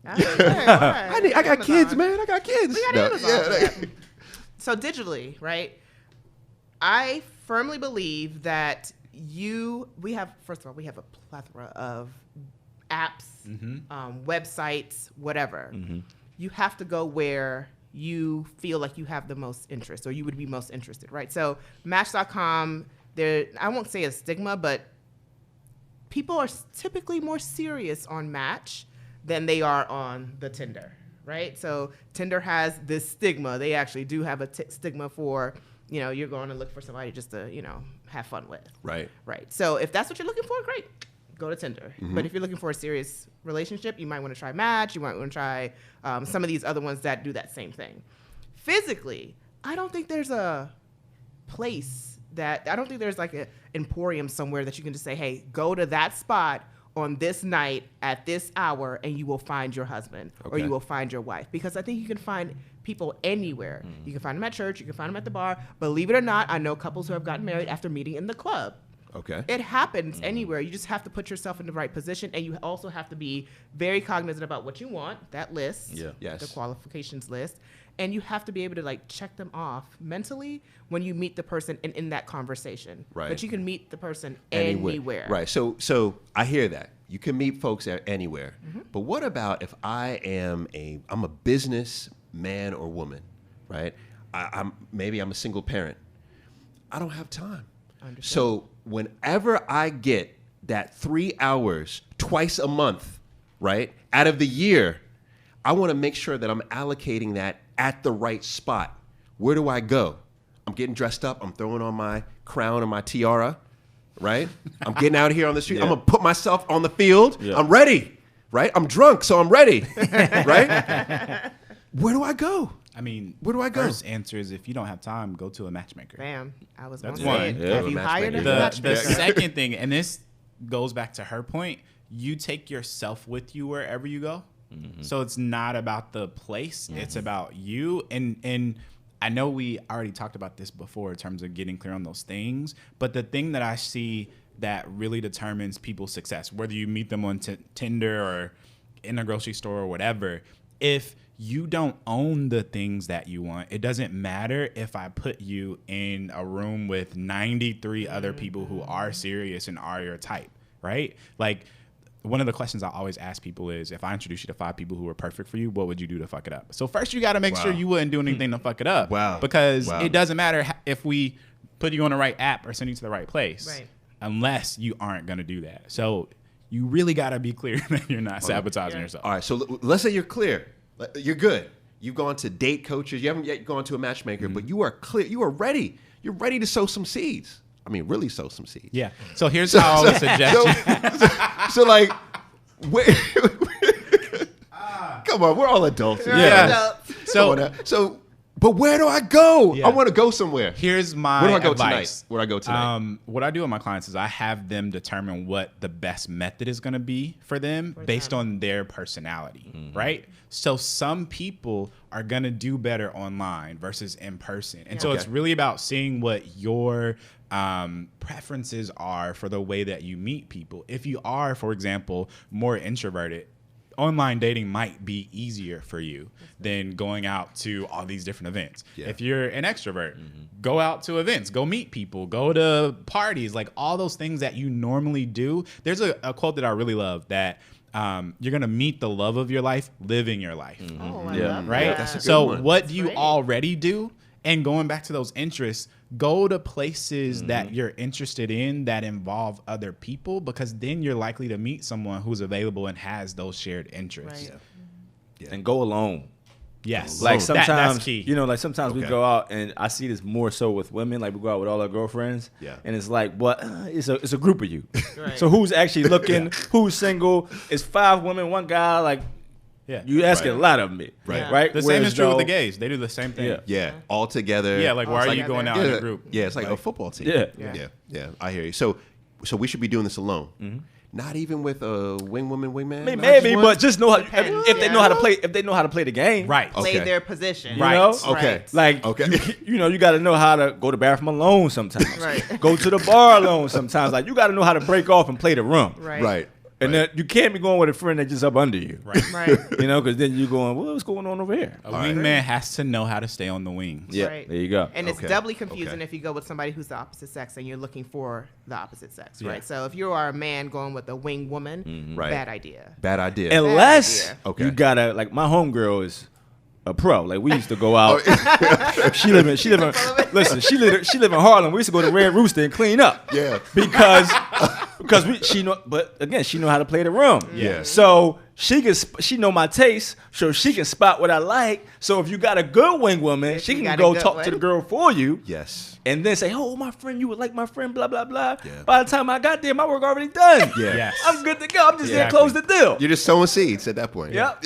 Why? I got kids, man. I got kids. We got No, Amazon yeah, for like- that. So digitally, right? I firmly believe that we have a plethora of apps, websites, whatever. You have to go where you feel like you have the most interest or you would be most interested, right? So Match.com, I won't say a stigma, but people are typically more serious on Match than they are on the Tinder, right? So Tinder has this stigma. They actually do have a stigma for, you're going to look for somebody just to, have fun with. Right. Right. So if that's what you're looking for, great. Go to Tinder. But if you're looking for a serious relationship, you might want to try Match. You might want to try some of these other ones that do that same thing. Physically, I don't think there's a place I don't think there's like an emporium somewhere that you can just say, hey, go to that spot on this night at this hour and you will find your husband or Okay. you will find your wife. Because I think you can find people anywhere. You can find them at church. You can find them at the bar. Believe it or not, I know couples who have gotten married after meeting in the club. Okay. It happens anywhere. You just have to put yourself in the right position, and you also have to be very cognizant about what you want, that list, Yes. the qualifications list, and you have to be able to like check them off mentally when you meet the person in that conversation. Right. But you can meet the person anywhere. Right. So I hear that. You can meet folks anywhere. But what about if I'm a business man or woman, right? Maybe I'm a single parent. I don't have time. Understood. So whenever I get that 3 hours twice a month, right, out of the year, I want to make sure that I'm allocating that at the right spot. Where do I go? I'm getting dressed up. I'm throwing on my crown and my tiara, right? I'm getting out here on the street. I'm going to put myself on the field. Yeah. I'm ready, right? I'm drunk, so I'm ready, right? Where do I go? I mean, Where do I go? First answer is if you don't have time, go to a matchmaker. Bam. I was going to That's say one. it. Yeah. Have you hired a The- The matchmaker? second thing, and this goes back to her point, you take yourself with you wherever you go. So it's not about the place; it's about you. And I know we already talked about this before in terms of getting clear on those things, but the thing that I see that really determines people's success, whether you meet them on Tinder or in a grocery store or whatever, if you don't own the things that you want, it doesn't matter if I put you in a room with 93 other people who are serious and are your type, right? Like, one of the questions I always ask people is, if I introduce you to 5 people who are perfect for you, what would you do to fuck it up? So first you got to make sure you wouldn't do anything to fuck it up. Because it doesn't matter if we put you on the right app or send you to the right place, unless you aren't going to do that. So you really got to be clear that you're not sabotaging yourself. All right, so let's say you're clear. You're good. You've gone to date coaches. You haven't yet gone to a matchmaker, but you are clear. You are ready. You're ready to sow some seeds. I mean, really sow some seeds. Yeah. So here's how I would suggest. So like, come on, we're all adults. Yeah. So, but where do I go? Yeah. I want to go somewhere. Here's my Where do I go advice. tonight? Where do I go tonight? What I do with my clients is I have them determine what the best method is going to be for them based on their personality, right? So some people are going to do better online versus in person. And so it's really about seeing what your preferences are for the way that you meet people. If you are, for example, more introverted, online dating might be easier for you than going out to all these different events. Yeah. If you're an extrovert, go out to events, go meet people, go to parties, like all those things that you normally do. There's a quote that I really love that you're going to meet the love of your life living your life. Oh, I love right? that. That's a good So one. what do you already do? And going back to those interests, go to places that you're interested in that involve other people, because then you're likely to meet someone who's available and has those shared interests. Right. And go alone. Yes. Like sometimes, that's key. you know, like sometimes we go out, and I see this more so with women. Like we go out with all our girlfriends, and it's like, what? It's a group of you. Right. So who's actually looking? Who's single? It's 5 women, 1 guy. Like, you asking a lot of me, right? The same is true with the gays. They do the same thing. Yeah, all together. Yeah, like why are you going out in a group? Yeah, it's like a football team. Yeah. I hear you. So we should be doing this alone. Not even with a wing woman, wingman. Maybe, but just know how, Depends, if they know how to play. If they know how to play the game, Right. Play Okay. their position. You know? Okay. Like, you know, you got to know how to go to the bathroom alone sometimes. Right. Go to the bar alone sometimes. Like, you got to know how to break off and play the room. Right. And then you can't be going with a friend that's just up under you. Right. You know, because then you're going, well, what's going on over here? A wingman has to know how to stay on the wings. Yeah, Right. there you go. And it's Okay. doubly confusing Okay. if you go with somebody who's the opposite sex and you're looking for the opposite sex, Yeah. right? So if you are a man going with a wing woman, Right. bad idea. Bad idea. Unless Okay. you got to, like, my homegirl is a pro. Like, we used to go out. she live in Harlem. We used to go to Red Rooster and clean up. Yeah. Because she know, but again, she know how to play the room. Yeah. So she know my taste, so she can spot what I like. So if you got a good wing woman, she you can got a go good talk one. to the girl for you. Yes. And then say, oh, my friend, you would like my friend, blah, blah, blah. Yeah. By the time I got there, my work already done. Yeah. Yes. I'm good to go. I'm just there to Exactly. close the deal. You're just sowing seeds at that point. Yep.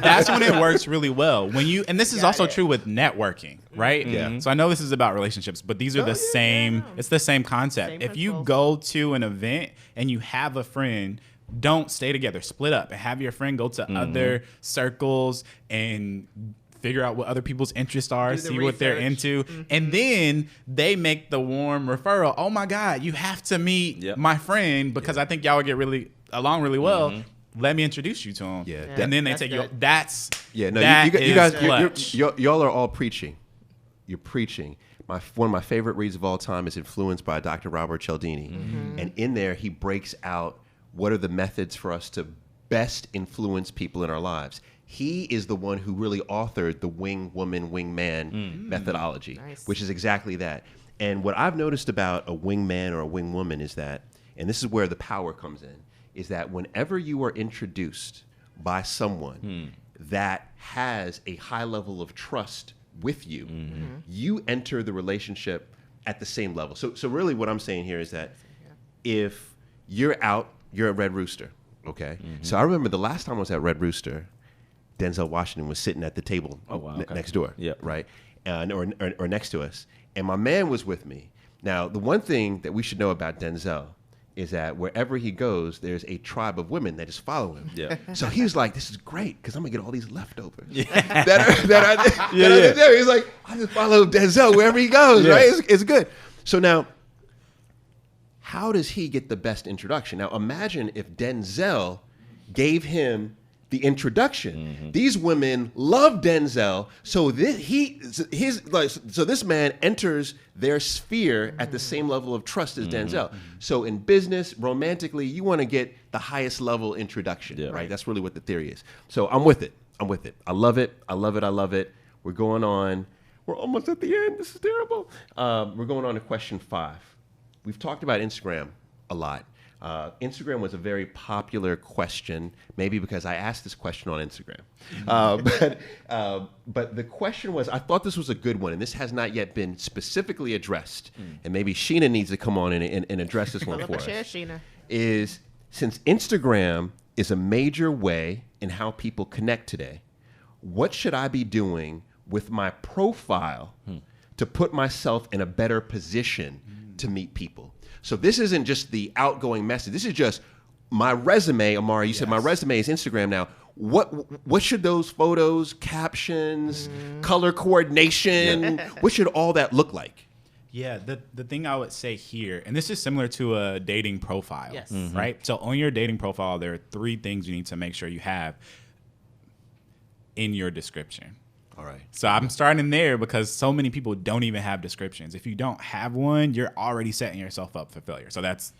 That's when it works really well. And this is also true with networking, right? Yeah. So I know this is about relationships, but these are the same. It's the same concept. Same If you principles. go to an event and you have a friend, don't stay together. Split up and have your friend go to other circles and figure out what other people's interests are, Do the see what they're research. into. And then they make the warm referral. Oh my God, you have to meet my friend because I think y'all would get along really well. Let me introduce you to him. Yeah. And then they That's take you. good. That's Yeah. No, that you is guys, clutch. y'all are all preaching. You're preaching. One of my favorite reads of all time is Influenced by Dr. Robert Cialdini. And in there, he breaks out what are the methods for us to best influence people in our lives. He is the one who really authored the wing woman, wing man methodology, Nice. which is exactly that. And what I've noticed about a wing man or a wing woman is that, and this is where the power comes in, is that whenever you are introduced by someone that has a high level of trust with you, you enter the relationship at the same level. So really what I'm saying here is that if you're out, you're at Red Rooster, okay? So I remember the last time I was at Red Rooster, Denzel Washington was sitting at the table next door, right? Or next to us. And my man was with me. Now, the one thing that we should know about Denzel is that wherever he goes, there's a tribe of women that just follow him. Yeah. So he was like, this is great because I'm going to get all these leftovers that are there. He's like, I just follow Denzel wherever he goes, right? It's good. So now, how does he get the best introduction? Now, imagine if Denzel gave him the introduction. These women love Denzel, so this man enters their sphere at the same level of trust as Denzel. So in business, romantically, you want to get the highest level introduction, right? That's really what the theory is. So I'm with it. I love it. We're going on. We're almost at the end. This is terrible. We're going on to question 5. We've talked about Instagram a lot. Instagram was a very popular question, maybe because I asked this question on Instagram. But the question was, I thought this was a good one, and this has not yet been specifically addressed. And maybe Sheena needs to come on and address this one for us. Sheena. Is since Instagram is a major way in how people connect today, what should I be doing with my profile to put myself in a better position to meet people? So this isn't just the outgoing message. This is just my resume, Amari. You said my resume is Instagram now. What should those photos, captions, color coordination, what should all that look like? Yeah, the thing I would say here, and this is similar to a dating profile, Yes. right? So on your dating profile, there are 3 things you need to make sure you have in your description. All right. So I'm starting there because so many people don't even have descriptions. If you don't have one, you're already setting yourself up for failure. So that's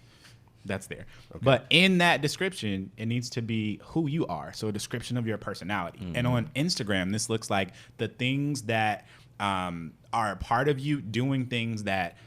there. Okay. But in that description, it needs to be who you are. So a description of your personality. And on Instagram, this looks like the things that are a part of you, doing things that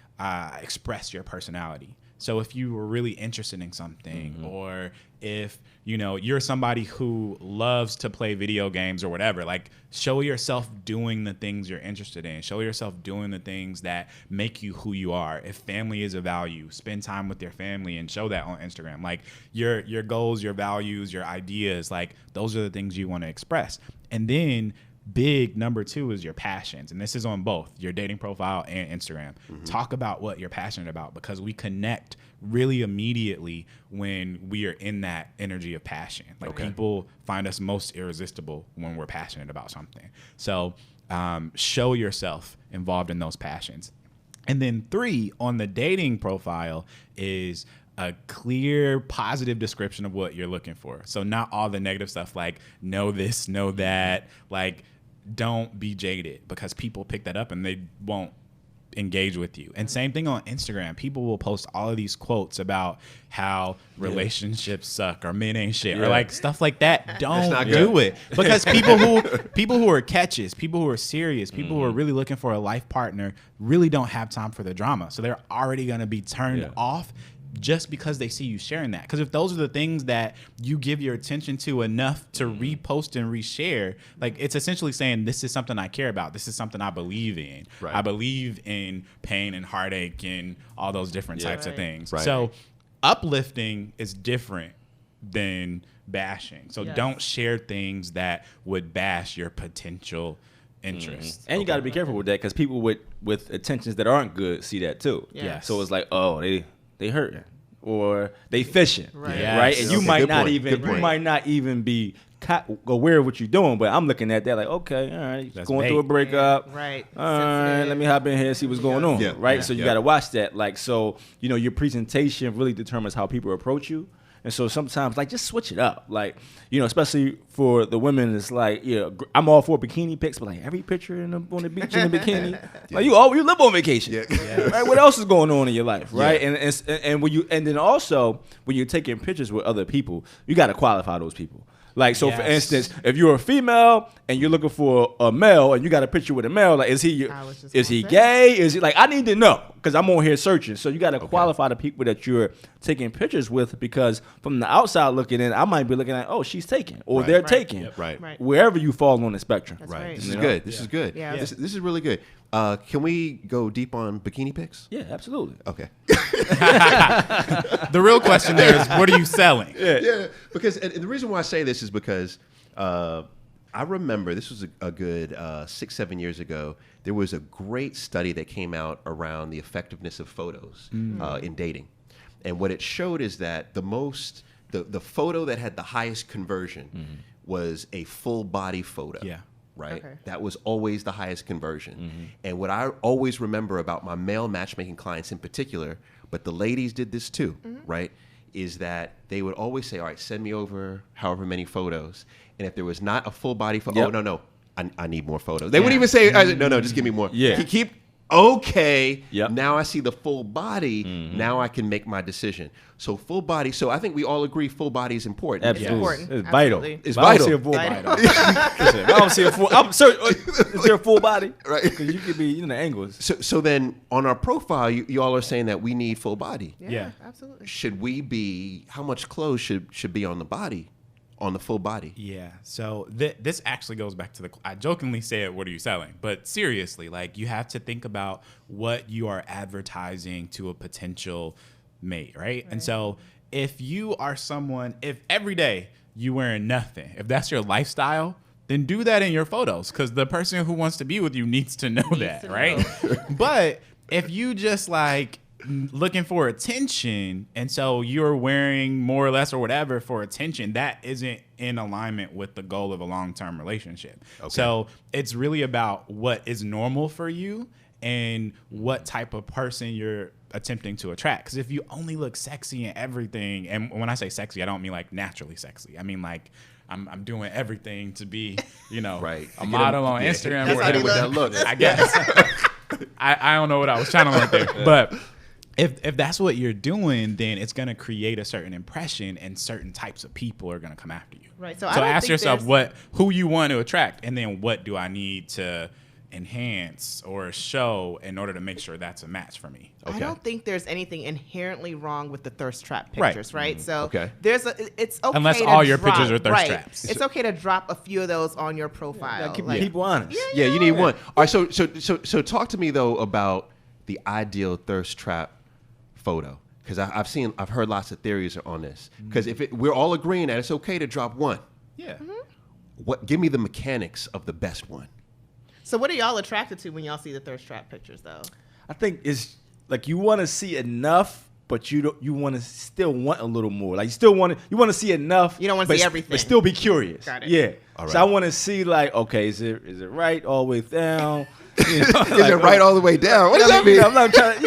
express your personality. So if you were really interested in something, or if you're somebody who loves to play video games or whatever, like show yourself doing the things you're interested in. Show yourself doing the things that make you who you are. If family is a value, spend time with your family and show that on Instagram. Like your goals, your values, your ideas, like those are the things you want to express. And then big number 2 is your passions. And this is on both your dating profile and Instagram. Talk about what you're passionate about, because we connect really immediately when we are in that energy of passion. Like people find us most irresistible when we're passionate about something. So show yourself involved in those passions. And then 3 on the dating profile is a clear, positive description of what you're looking for. So not all the negative stuff like know this, know that, like don't be jaded, because people pick that up and they won't engage with you. And same thing on Instagram. People will post all of these quotes about how relationships suck or men ain't shit or like stuff like that. Don't do it, because people who are catches, people who are serious, people who are really looking for a life partner really don't have time for the drama. So they're already going to be turned off just because they see you sharing that. Because if those are the things that you give your attention to enough to repost and reshare, like it's essentially saying, this is something I care about. This is something I believe in. Right. I believe in pain and heartache and all those different types of things. Right. So uplifting is different than bashing. So don't share things that would bash your potential interests. And you got to be careful with that, because people with intentions that aren't good see that too. Yeah. So it's like, oh, they hurting or they fishing, right? And you might not even be aware of what you're doing, but I'm looking at that like, okay, all right, that's going through a breakup, right? All right, let me hop in here and see what's going on, right? So you got to watch that, like, so your presentation really determines how people approach you. And so sometimes, like, just switch it up. Like, especially for the women, it's like, I'm all for bikini pics, but like every picture on the beach in a bikini, like you live on vacation, right? What else is going on in your life, right? And then also when you're taking pictures with other people, you got to qualify those people. Like, so for instance, if you're a female and you're looking for a male and you got a picture with a male, like, is he gay? Is he like, I need to know, because I'm on here searching. So you got to qualify the people that you're taking pictures with, because from the outside looking in, I might be looking at, oh, she's taken or they're taken. Right. Wherever you fall on the spectrum. That's right. This is good. This is good. Yeah. This is really good. Can we go deep on bikini pics? Yeah, absolutely. Okay. The real question there is, what are you selling? Yeah. Because the reason why I say this is because I remember this was a good 6-7 years ago. There was a great study that came out around the effectiveness of photos in dating, and what it showed is that the photo that had the highest conversion was a full body photo. Yeah. right? Okay. That was always the highest conversion. Mm-hmm. And what I always remember about my male matchmaking clients in particular, but the ladies did this too, right? Is that they would always say, all right, send me over however many photos. And if there was not a full body photo, Yep. oh, no, I need more photos. They wouldn't even say, no, just give me more. Yeah. Keep, okay, Yep. now I see the full body. Now I can make my decision. So full body. So I think we all agree full body is important. Absolutely. important. It's vital. Absolutely. It's But I don't vital. see a full Vital. body. Listen, I don't see a full. I'm sorry. Is there a full body? Right. Because you could be in the angles. So then on our profile, you all are saying that we need full body. Yeah, absolutely. Should we be, how much clothes should be on the body, on the full body? Yeah. So this actually goes back to I jokingly said, what are you selling? But seriously, like you have to think about what you are advertising to a potential mate, right? And so if you are someone, if every day you wearing nothing, if that's your lifestyle, then do that in your photos because the person who wants to be with you needs to know that, to right? But if you just like looking for attention and so you're wearing more or less or whatever for attention, that isn't in alignment with the goal of a long-term relationship. So it's really about what is normal for you and what type of person you're attempting to attract. Because if you only look sexy and everything, and when I say sexy, I don't mean like naturally sexy. I mean like I'm doing everything to be, Right. a model on Yeah. Instagram. That's or how Hit they it with that look. look. I guess. I don't know what I was trying to learn there, but if that's what you're doing, then it's going to create a certain impression, and certain types of people are going to come after you. Right. So So I don't ask think yourself there's- who you want to attract, and then what do I need to enhance or show in order to make sure that's a match for me. I don't think there's anything inherently wrong with the thirst trap Right. pictures, right? So Okay. it's okay Unless to all your drop, pictures are thirst right. traps. It's okay to drop a few of those on your profile. Keep like- people honest. Yeah, you need one. All right, so talk to me though about the ideal thirst trap photo, because I've heard lots of theories on this. Because we're all agreeing that it's okay to drop one. Yeah. Give me the mechanics of the best one. So what are y'all attracted to when y'all see the thirst trap pictures, though? I think it's like you want to see enough, but you want to still want a little more. Like you want to see enough. You don't wanna but see s- everything. but still be curious. Got it. Yeah. All So right. I want to see like, okay, is it right all the way down? You know, Is it right all the way down? What does that mean? I'm not trying.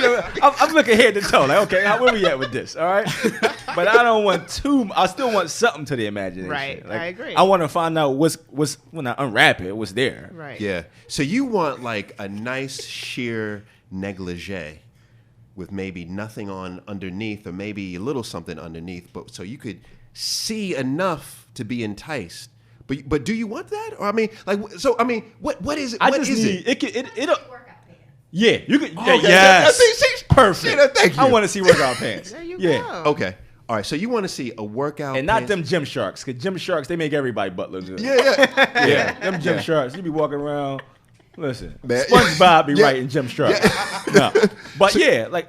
I'm looking head to toe. Like, okay, where we at with this? All right. But I don't want too. I still want something to the imagination. Right, Like, I agree. I want to find out what's when I unwrap it, what's there. Right. Yeah. So you want like a nice sheer negligee with maybe nothing on underneath, or maybe a little something underneath, but so you could see enough to be enticed. But do you want that? Or what is it? I What just is need it? it'll. Workout pants. Yeah, you could. Okay, Yes. see, Perfect. see, thank you. I want to see workout pants. There you yeah. go. Okay. All right. So you want to see a workout And not pants- them gym sharks, because gym sharks, they make everybody butt look good. Yeah. Yeah. Them gym sharks, you be walking around. Listen, Man. SpongeBob be Yeah. writing gym sharks. No. But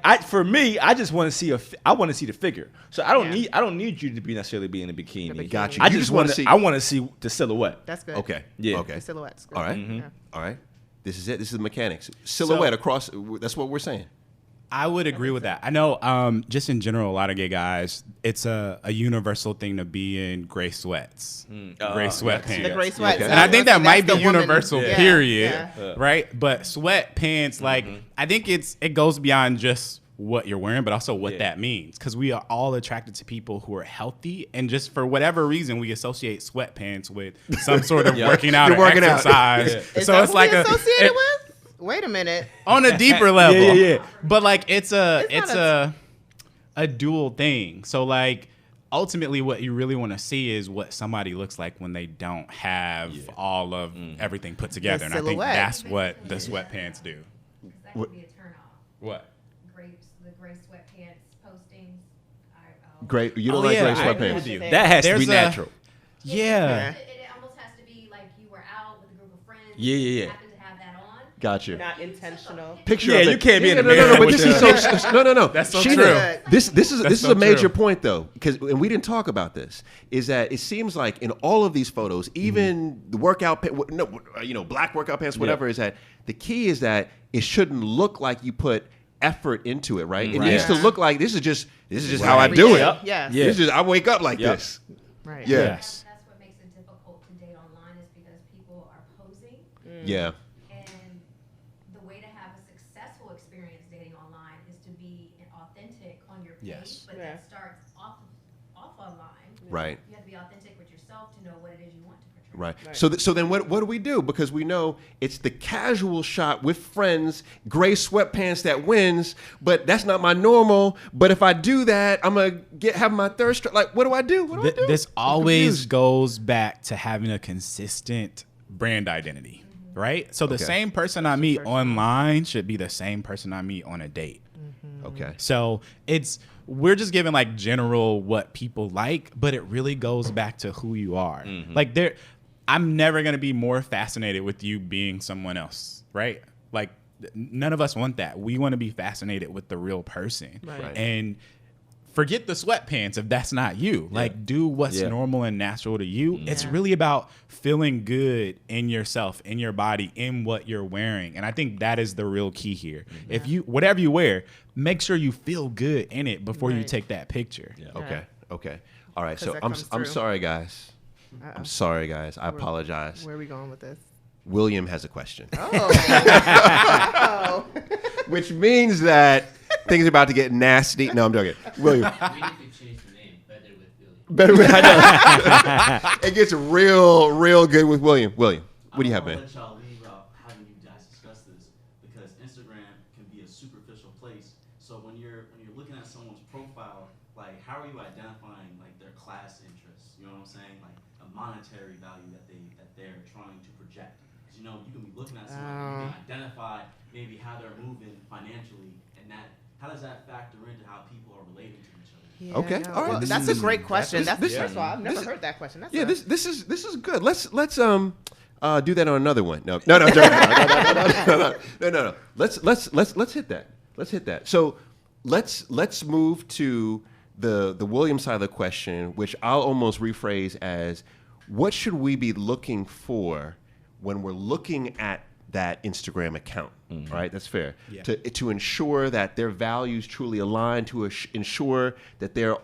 like for me, I just want to see I want to see the figure. So I don't need you to be necessarily be in a bikini. The bikini. Got you. I You just wanna want to see- I want to see the silhouette. That's good. Okay. Yeah. Okay. The silhouette's good. All right. Yeah. All right. This is it. This is the mechanics. Silhouette across. That's what we're saying. I would agree with that. I know, just in general, a lot of gay guys, it's a universal thing to be in gray sweats, gray sweatpants. The gray sweats. Okay. And I think that That's might be the woman. universal, Yeah. period, Yeah. right? But sweatpants, like, I think it goes beyond just what you're wearing, but also what that means. Because we are all attracted to people who are healthy, and just for whatever reason, we associate sweatpants with some sort of working out You're or working out. exercise. Is So that it's what like we a associated with? Wait a minute. on a deeper level. yeah. But like it's not a dual thing. So like ultimately what you really want to see is what somebody looks like when they don't have all of everything put together. And I think silhouette. that's what the sweatpants do. Because that could be a turn off. What? The gray sweatpants postings. Great. You don't Oh, like yeah, gray I agree with sweatpants. you. That has to There's be a- natural. Yeah. It almost has to be like you were out with a group of friends. Yeah. You happen to have that on. Got you. Not intentional. Picture Yeah, of it. you can't be in the no, no, mirror no, but with this is the- so no. That's so Sheena, true. This is That's a so major true. point though, because and we didn't talk about this. Is that it seems like in all of these photos, even the workout, black workout pants, whatever, is that the key is that it shouldn't look like you put effort into it, right? It Right. needs to Yeah. look like this is just Right. how I Every do day. it. Yes. Yeah. This is I wake up like Yep. this. Right. Yeah. Yes. That's what makes it difficult to date online is because people are posing Yeah. And the way to have a successful experience dating online is to be authentic on your page, Yes. but Yeah. that starts off online. Right. You have to be authentic with yourself to know what it is you want to portray. Right. Right. So then what do we do? Because we know it's the casual shot with friends, gray sweatpants that wins, but that's not my normal. But if I do that, I'm gonna have my thirst. Like, what do I do? What do I do? This I'm always confused. goes back to having a consistent brand identity, right? So the Okay. same person I meet online should be the same person I meet on a date. Okay. So we're just giving like general what people like, but it really goes back to who you are. Like I'm never gonna be more fascinated with you being someone else, right? Like none of us want that. We want to be fascinated with the real person, Right. and forget the sweatpants if that's not you. Like do what's normal and natural to you. It's really about feeling good in yourself, in your body, in what you're wearing. And I think that is the real key here. If you whatever you wear, make sure you feel good in it before you Right. take that picture. Okay. Okay. All right. 'Cause So that I'm comes I'm through. sorry, guys. I'm sorry, guys. I apologize. Where are we going with this? William has a question, Oh. which means that things are about to get nasty. No, I'm joking. William. We need to change the name. Better with Billy. Better. I know. It gets real good with William. William, what do you have, I man? want to let y'all leave out having you guys discuss this because Instagram can be a superficial place. So when you're looking at someone's profile, like how are you identifying like their class interests? You know what I'm saying? Like a monetary value that they're trying to project. Because you can be looking at someone and you can identify maybe how they're moving financially, and that how does that factor into how people are relating to each other? Yeah, Okay, no. all right. Well, This that's is- a great question. this- That's first of all, I've never this- heard that question. That's Yeah, a- this is good. Let's do that on another one. No. No. Let's hit that. Let's hit that. So let's move to the William side of the question, which I'll almost rephrase as, what should we be looking for when we're looking at that Instagram account? All right, that's fair. Yeah. To ensure that their values truly align, to ensure that they're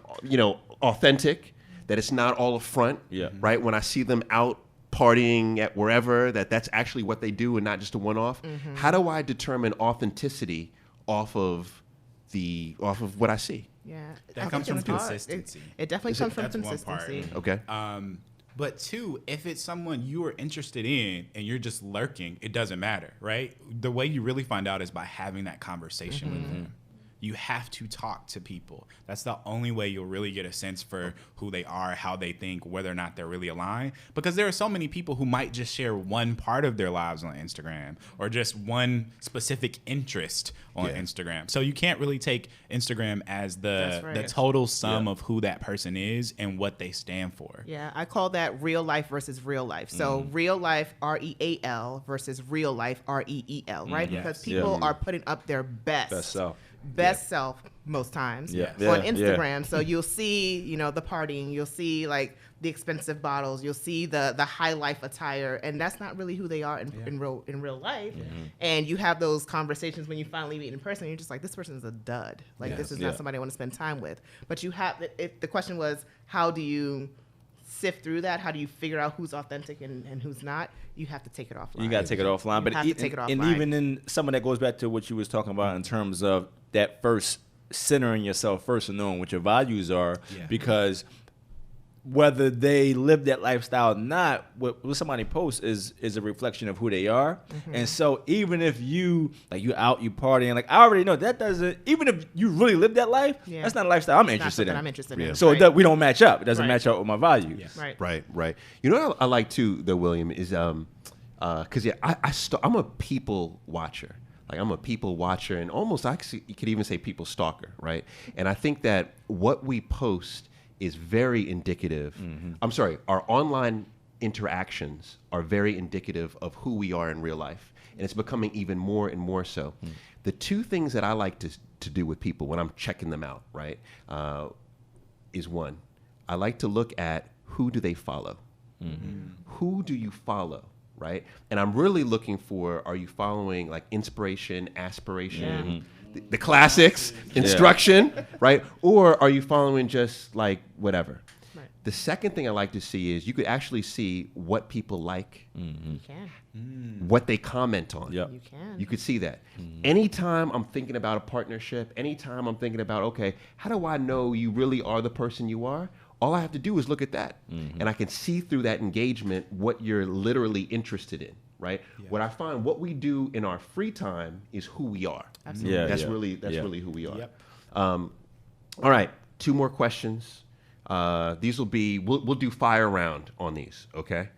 authentic, that it's not all a front. Yeah. Right. When I see them out partying at wherever, that's actually what they do and not just a one-off. How do I determine authenticity off of what I see? Yeah. That I comes think from it's hard. consistency. It definitely comes from That's one part. consistency. Okay. But two, if it's someone you are interested in and you're just lurking, it doesn't matter, right? The way you really find out is by having that conversation with them. You have to talk to people. That's the only way you'll really get a sense for who they are, how they think, whether or not they're really aligned. Because there are so many people who might just share one part of their lives on Instagram or just one specific interest on Instagram. So you can't really take Instagram as That's right. the total sum of who that person is and what they stand for. Yeah, I call that real life versus real life. So real life, REAL versus real life, REEL, right? Yes. Because people are putting up their best self most times Yeah. on Yeah. Instagram. So you'll see, the partying, you'll see like the expensive bottles, you'll see the high life attire, and that's not really who they are in real life. And you have those conversations when you finally meet in person, you're just like, this person's a dud. Like this is not somebody I want to spend time with. But you have, if the question was, how do you sift through that? How do you figure out who's authentic and who's not? You have to take it offline. You got to take it offline. You But have to take it and offline. even in some of that goes back to what you was talking about in terms of that first centering yourself first and knowing what your values are. Yeah. Because whether they live that lifestyle or not, what somebody posts is a reflection of who they are. And so even if you out, you partying, like I already know that doesn't, even if you really live that life, that's not a lifestyle I'm interested in. I'm interested in. So Right. we don't match up. It doesn't Right. match up with my values. Yeah. Right. Right. You know what I like too, though, William, is because I'm a people watcher. Like I'm a people watcher, and almost you could even say people stalker, right? And I think that what we post is very indicative. I'm sorry, our online interactions are very indicative of who we are in real life, and it's becoming even more and more so. The two things that I like to do with people when I'm checking them out, right, is one, I like to look at who do they follow. Who do you follow? Right? And I'm really looking for, are you following like inspiration, aspiration, the classics, instruction, right? Or are you following just like whatever? Right. The second thing I like to see is you could actually see what people like, You can. what they comment on. Yep. You can. You could see that. Anytime I'm thinking about a partnership, anytime I'm thinking about, okay, how do I know you really are the person you are? All I have to do is look at that. And I can see through that engagement what you're literally interested in, right? What I find, what we do in our free time is who we are. Absolutely. Yeah, That's yeah. really who we are. Yep. All right, 2 more questions. These will be, we'll do fire round on these, okay?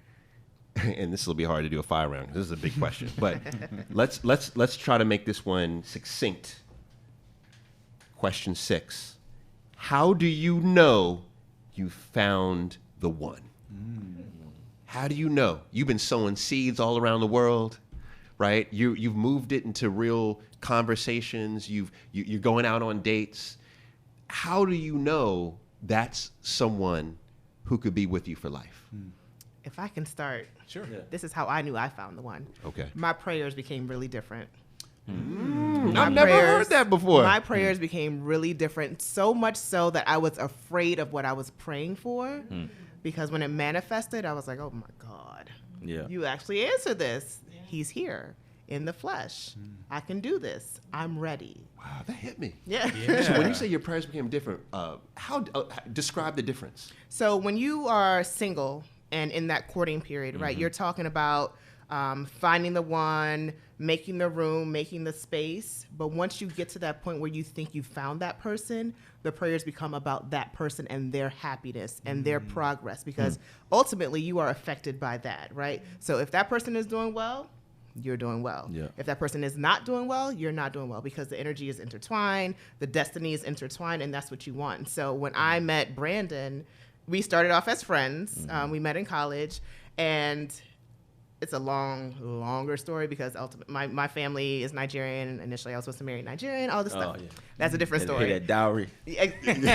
And this will be hard to do a fire round. This is a big question, but let's try to make this one succinct. Question 6: how do you know you found the one? How do you know? You've been sowing seeds all around the world, right? You've moved it into real conversations. You're going out on dates. How do you know that's someone who could be with you for life? If I can start, Sure. Yeah. this is how I knew I found the one. Okay. My prayers became really different. I've never heard that before. My prayers became really different, so much so that I was afraid of what I was praying for, because when it manifested, I was like, oh my God, Yeah. you actually answered this. He's here in the flesh. I can do this. I'm ready. Wow, that hit me. Yeah. So when you say your prayers became different, describe the difference? So when you are single and in that courting period, right, you're talking about finding the one, making the room, making the space. But once you get to that point where you think you found that person, the prayers become about that person and their happiness and their progress, because ultimately you are affected by that, right? So if that person is doing well, you're doing well. Yeah. If that person is not doing well, you're not doing well, because the energy is intertwined, the destiny is intertwined, and that's what you want. So when I met Brandon, we started off as friends. We met in college, and it's a longer story, because ultimately my family is Nigerian. Initially, I was supposed to marry a Nigerian, all this stuff. Oh, yeah. That's a different Had to pay story. that dowry.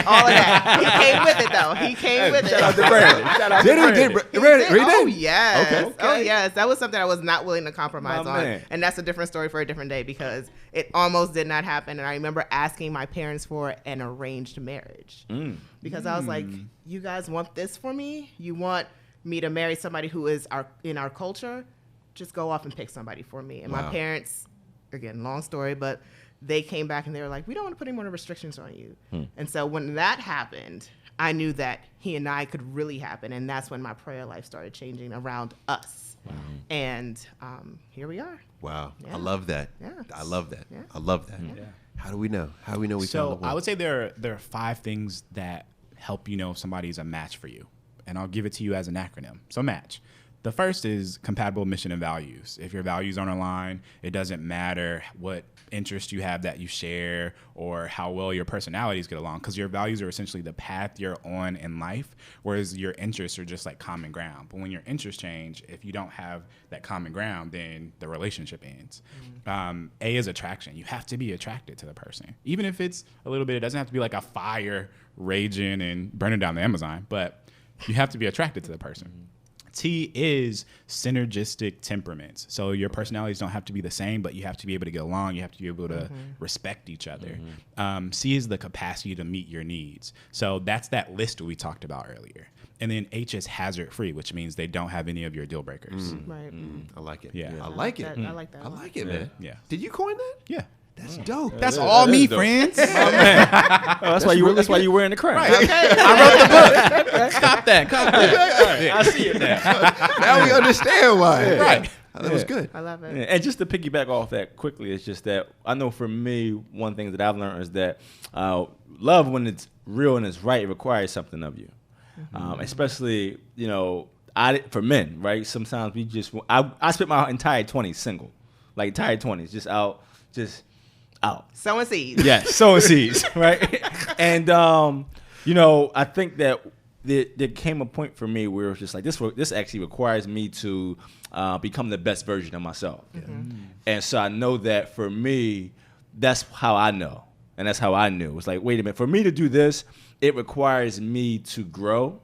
All of that. He came with it, though. He came with it. Shout out to Brandon. Shout out to Did he? Brandon. Did He Brandon? did. He did? Oh, yes. Okay. Oh, yes. That was something I was not willing to compromise My on. man. And that's a different story for a different day, because it almost did not happen. And I remember asking my parents for an arranged marriage, because I was like, you guys want this for me? You want me to marry somebody who is in our culture? Just go off and pick somebody for me. And my Wow. parents, again, long story, but they came back and they were like, we don't want to put any more restrictions on you. And so when that happened, I knew that he and I could really happen. And that's when my prayer life started changing around us. And here we are. Wow. Yeah. I love that. Yeah. I love that. Yeah. I love that. Yeah. How do we know? How do we know we found So the one? I would say there are 5 things that help you know if somebody's a match for you. And I'll give it to you as an acronym. So match. The first is compatible mission and values. If your values aren't aligned, it doesn't matter what interest you have that you share or how well your personalities get along, because your values are essentially the path you're on in life, whereas your interests are just like common ground. But when your interests change, if you don't have that common ground, then the relationship ends. A is attraction. You have to be attracted to the person. Even if it's a little bit, it doesn't have to be like a fire raging and burning down the Amazon, but you have to be attracted to the person. T is synergistic temperaments. So your personalities don't have to be the same, but you have to be able to get along. You have to be able to respect each other. C is the capacity to meet your needs. So that's that list we talked about earlier. And then H is hazard free, which means they don't have any of your deal breakers. Right. I like it. Yeah. I like it. I like that. I like it, man. Yeah. Did you coin that? Yeah. That's dope. That's Yeah, all that me, is dope. friends. That's why you wearing the crown. I wrote the book. Stop that. I see it now. Now we understand why. Right. That was good. I love it. Yeah, and just to piggyback off that quickly, it's just that I know for me, one thing that I've learned is that love, when it's real and it's right, it requires something of you. Especially, for men, right? Sometimes I spent my entire 20s single, like entire 20s, just out. Sowing seeds. Yes, sowing seeds, right? And I think that there came a point for me where it was just like this actually requires me to become the best version of myself. And so I know that for me, that's how I know, and that's how I knew. It's like, wait a minute, for me to do this, it requires me to grow,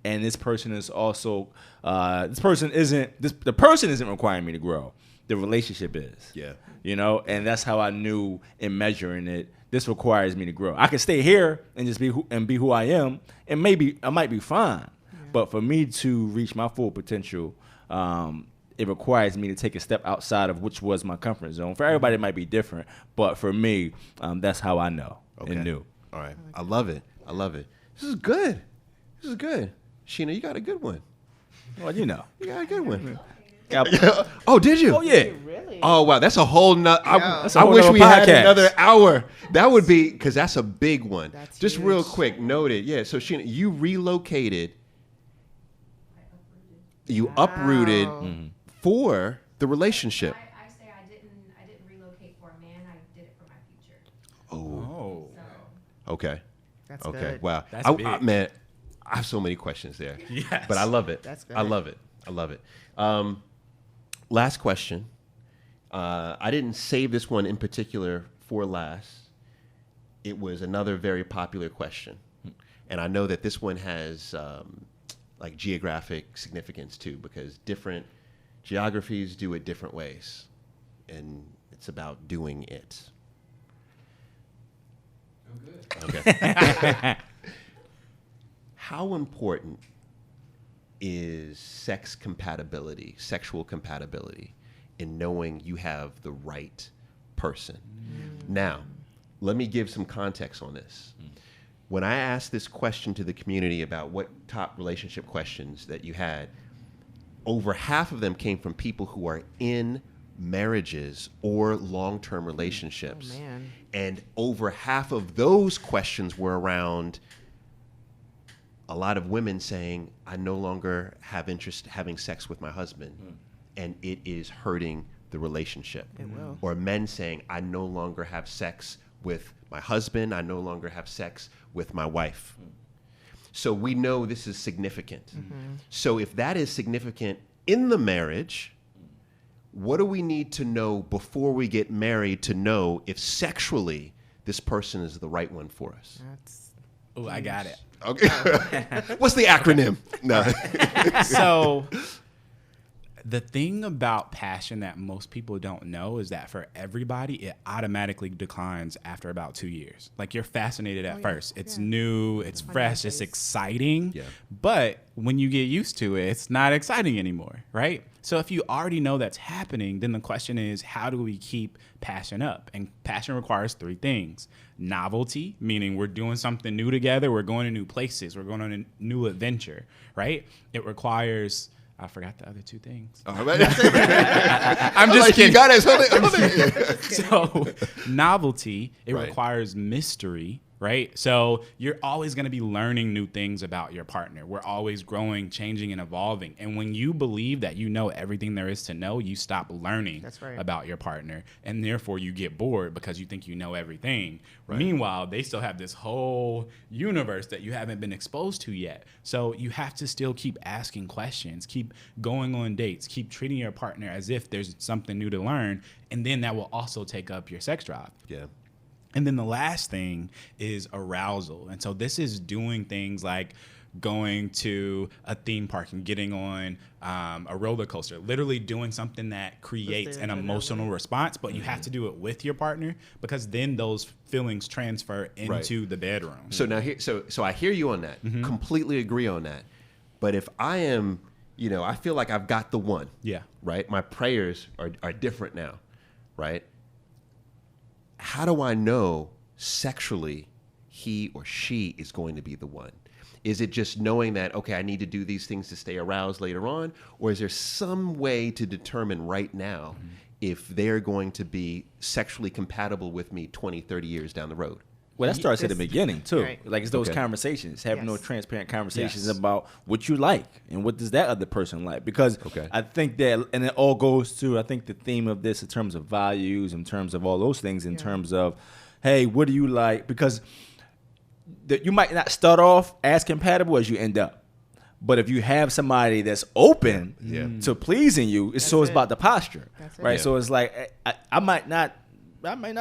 and this person is also the person isn't requiring me to grow. The relationship is. Yeah. And that's how I knew in measuring it this requires me to grow. I can stay here and just be who I am, and maybe I might be fine. But for me to reach my full potential, it requires me to take a step outside of which was my comfort zone. For everybody, it might be different, but for me, that's how I know and knew. All right. I love it. This is good. Sheena, you got a good one. Well, you know. You got a good one. Yeah. Oh, did you? Oh, yeah. Really? Oh, wow. That's a whole nother. That's a I whole wish nother we had podcast. another hour. That would be, because that's a big one. That's Just huge. real quick, noted. Yeah. So, Sheena, you relocated. You uprooted for the relationship. I say I didn't relocate for a man. I did it for my future. Oh. So Okay. That's Okay. good. Wow. That's big. Man, I have so many questions there. Yes. But I love it. That's good. I love it. Last question. I didn't save this one in particular for last. It was another very popular question. And I know that this one has like geographic significance too, because different geographies do it different ways. And it's about doing it. Okay. How important is sexual compatibility in knowing you have the right person? Now, let me give some context on this. When I asked this question to the community about what top relationship questions that you had, over half of them came from people who are in marriages or long-term relationships. Oh, man. And over half of those questions were around a lot of women saying, I no longer have interest in having sex with my husband, and it is hurting the relationship. It will. Or men saying, I no longer have sex with my husband, I no longer have sex with my wife. So we know this is significant. So if that is significant in the marriage, what do we need to know before we get married to know if sexually this person is the right one for us? That's Oh, I got it. Okay. What's the acronym? No. So the thing about passion that most people don't know is that for everybody, it automatically declines after about 2 years. Like you're fascinated at first. It's new, it's fresh, it's exciting. Yeah. But when you get used to it, it's not exciting anymore, right? So if you already know that's happening, then the question is, how do we keep passion up? And passion requires three things. Novelty, meaning we're doing something new together, we're going to new places, we're going on a new adventure, right? It requires... I forgot the other two things. All right. I'm just kidding. You got it. So novelty, it Right. requires mystery, right? So you're always going to be learning new things about your partner. We're always growing, changing, and evolving. And when you believe that you know everything there is to know, you stop learning That's right. about your partner. And therefore you get bored because you think you know everything. Meanwhile, they still have this whole universe that you haven't been exposed to yet. So you have to still keep asking questions, keep going on dates, keep treating your partner as if there's something new to learn. And then that will also take up your sex drive. Yeah. And then the last thing is arousal. And so this is doing things like going to a theme park and getting on a roller coaster, literally doing something that creates an emotional response, but you have to do it with your partner because then those feelings transfer into the bedroom. So now here, so I hear you on that. Completely agree on that. But if I am, I feel like I've got the one. Yeah. Right. My prayers are different now. Right. How do I know sexually he or she is going to be the one? Is it just knowing that, okay, I need to do these things to stay aroused later on? Or is there some way to determine right now if they're going to be sexually compatible with me 20, 30 years down the road? Well, that starts at the beginning, too. Right. Like, it's those Okay. conversations, having those Yes. transparent conversations Yes. about what you like and what does that other person like. Because Okay. I think that, and it all goes to, I think the theme of this in terms of values, in terms of all those things, in terms of, hey, what do you like? Because you might not start off as compatible as you end up. But if you have somebody that's open to pleasing you, it's That's about it. the posture, That's it. right? Yeah. So it's like I might not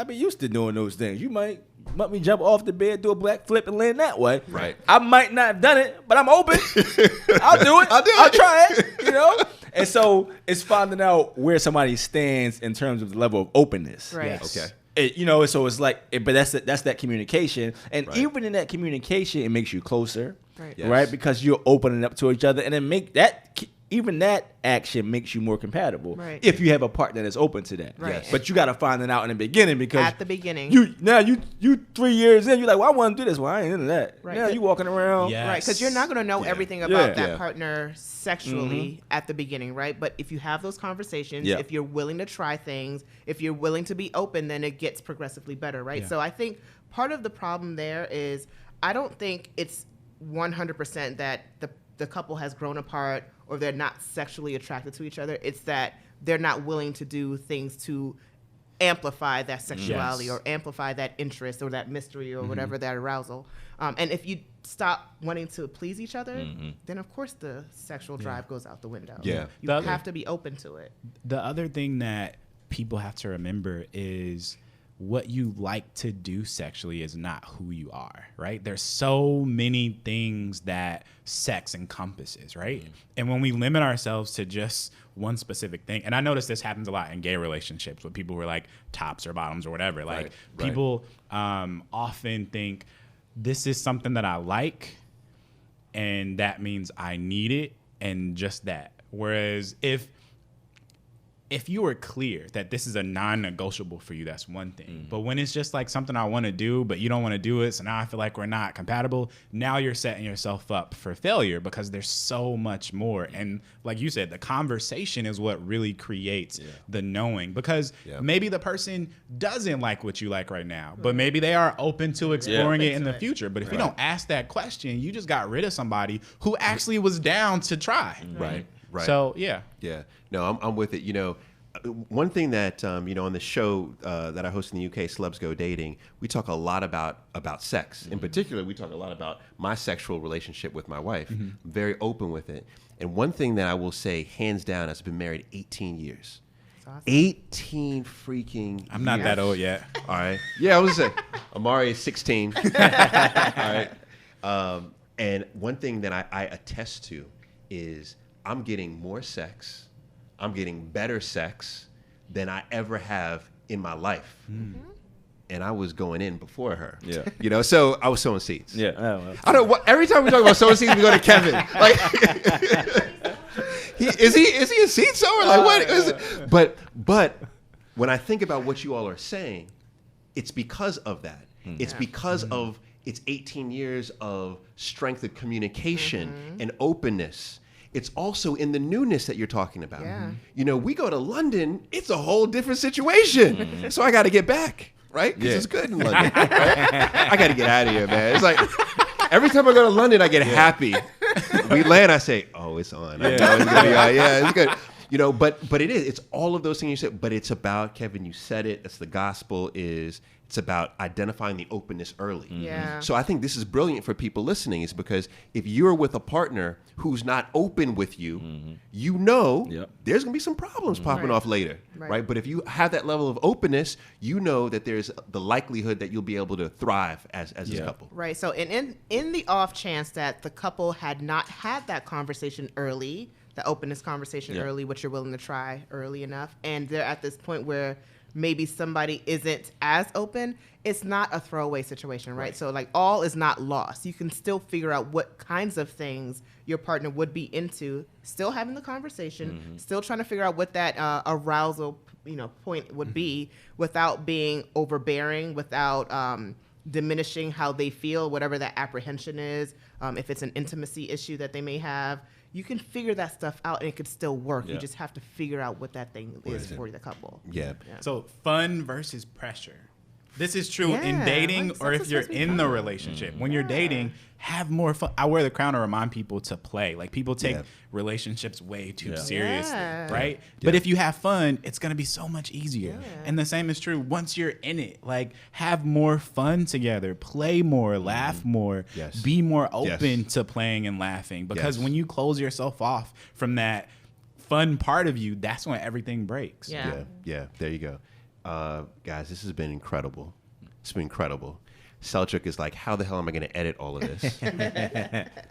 be used to doing those things. You might let me jump off the bed, do a black flip, and land that way. Right. I might not have done it, but I'm open. I'll do it. I'll try it. And so it's finding out where somebody stands in terms of the level of openness. Right. Yes. Okay. So it's like, but that's that communication, and even in that communication, it makes you closer, Right. right? Because you're opening up to each other, and then even that action makes you more compatible. Right. If you have a partner that's open to that. Right. Yes. But you got to find it out in the beginning, because At the beginning. you 3 years in, you're like, well, I want to do this. Well, I ain't into that. Right. Now you walking around. Yeah. Right, because you're not going to know everything about Yeah. that Yeah. partner sexually at the beginning, right? But if you have those conversations, Yeah. if you're willing to try things, if you're willing to be open, then it gets progressively better, right? Yeah. So I think part of the problem there is I don't think it's 100% that the couple has grown apart or they're not sexually attracted to each other. It's that they're not willing to do things to amplify that sexuality Yes. or amplify that interest or that mystery or whatever, that arousal. And if you stop wanting to please each other, then of course the sexual drive goes out the window. Yeah. You The other- have to be open to it. The other thing that people have to remember is what you like to do sexually is not who you are, right? There's so many things that sex encompasses, right? And when we limit ourselves to just one specific thing, and I notice this happens a lot in gay relationships with people who are like tops or bottoms or whatever. Like Right. people often think this is something that I like, and that means I need it, and just that. Whereas if you are clear that this is a non-negotiable for you, that's one thing. But when it's just like something I want to do, but you don't want to do it, so now I feel like we're not compatible, now you're setting yourself up for failure because there's so much more. And like you said, the conversation is what really creates the knowing, because maybe the person doesn't like what you like right now, but maybe they are open to exploring it in the future. But if you don't ask that question, you just got rid of somebody who actually was down to try. Right. Right. So, yeah. Yeah, no, I'm with it. You know, one thing that on the show that I host in the UK, Celebs Go Dating, we talk a lot about sex. In particular, we talk a lot about my sexual relationship with my wife. I'm very open with it. And one thing that I will say, hands down, I've been married 18 years. Awesome. 18 freaking I'm not years. that old yet. All right. Yeah, I was gonna say, Amari is 16. All right. And one thing that I attest to is I'm getting more sex, I'm getting better sex than I ever have in my life. And I was going in before her. Yeah. You know, so I was sowing seeds. Yeah. I don't know. I don't know what, every time we talk about sowing seeds, we go to Kevin. Like, is he a seed sower? Like, what is it? But when I think about what you all are saying, it's because of that. It's because of it's 18 years of strength of communication and openness. It's also in the newness that you're talking about. Yeah. You know, we go to London, it's a whole different situation. So I got to get back, right? Because it's good in London, right? I got to get out of here, man. It's like every time I go to London, I get happy. We land, I say, oh, it's on. I know it's gonna be on. Yeah, it's good. You know, but it is. It's all of those things you said, but it's about, Kevin, you said it, that's the gospel, it's about identifying the openness early. Yeah. So I think this is brilliant for people listening, is because if you're with a partner who's not open with you, you know there's going to be some problems popping off later, right? But if you have that level of openness, you know that there's the likelihood that you'll be able to thrive as a couple. Right. So in the off chance that the couple had not had that conversation early, the openness conversation early, what you're willing to try early enough, and they're at this point where maybe somebody isn't as open, it's not a throwaway situation, right? So like all is not lost. You can still figure out what kinds of things your partner would be into, still having the conversation, still trying to figure out what that arousal point would be without being overbearing, without diminishing how they feel, whatever that apprehension is. If it's an intimacy issue that they may have, you can figure that stuff out and it could still work. You just have to figure out what that thing is for the couple. Yeah. So fun versus pressure. This is true in Yeah, dating like, or sex if is you're supposed to be in the fun. relationship. When you're dating, have more fun. I wear the crown to remind people to play. Like people take relationships way too seriously, Yeah. right? But if you have fun, it's going to be so much easier. And the same is true once you're in it. Like have more fun together, play more, laugh more, be more open to playing and laughing. Because when you close yourself off from that fun part of you, that's when everything breaks. Yeah. There you go. Guys, this has been incredible. It's been incredible. Selchuk is like, how the hell am I going to edit all of this?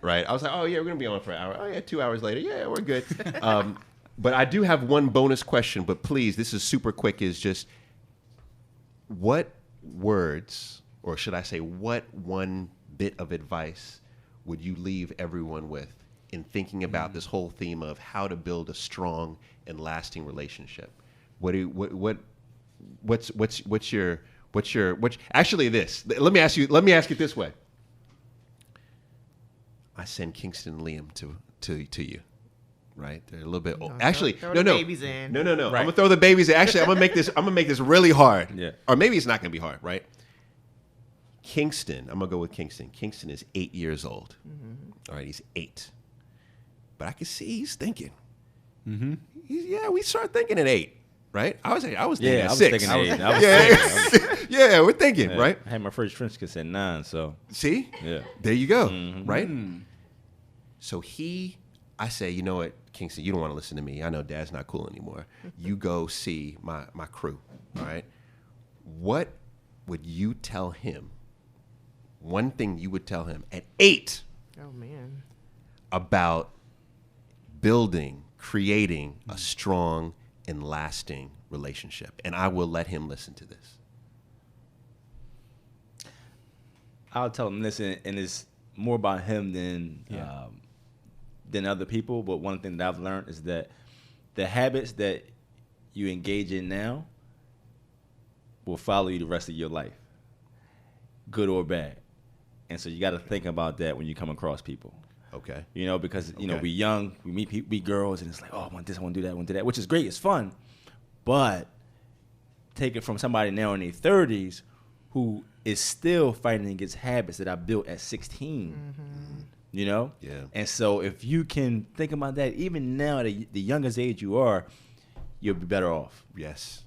Right? I was like, oh, yeah, we're going to be on for an hour. Oh, yeah, 2 hours later. Yeah, we're good. But I do have one bonus question, but please, this is super quick, is just, what words, or should I say, what one bit of advice would you leave everyone with in thinking about this whole theme of how to build a strong and lasting relationship? Actually, this. Let me ask it this way. I send Kingston and Liam to you. Right? They're a little bit old. Actually, throw the babies in. No. Right. I'm gonna throw the babies in. Actually, I'm gonna make this really hard. Yeah. Or maybe it's not gonna be hard, right? Kingston, I'm gonna go with Kingston. Kingston is 8 years old. All right, he's 8. But I can see he's thinking. We start thinking at 8, right? I was thinking at 6. Thinking at 8. Yeah, we're thinking, right? I had my first French kiss at 9, so. See? Yeah. There you go, right? So I say, you know what, Kingston, you don't want to listen to me. I know Dad's not cool anymore. You go see my crew, all right? What would you tell him? One thing you would tell him at 8 Oh, man. about building, creating a strong and lasting relationship. And I will let him listen to this. I'll tell him this, and it's more about him than other people. But one thing that I've learned is that the habits that you engage in now will follow you the rest of your life, good or bad. And so you got to think about that when you come across people. Okay. Because we're young, we meet girls, and it's like, oh, I want this, I want to do that, I want to do that, which is great, it's fun. But take it from somebody now in their 30s who is still fighting against habits that I built at 16. Yeah. And so if you can think about that, even now, the youngest age you are, you'll be better off. Yes.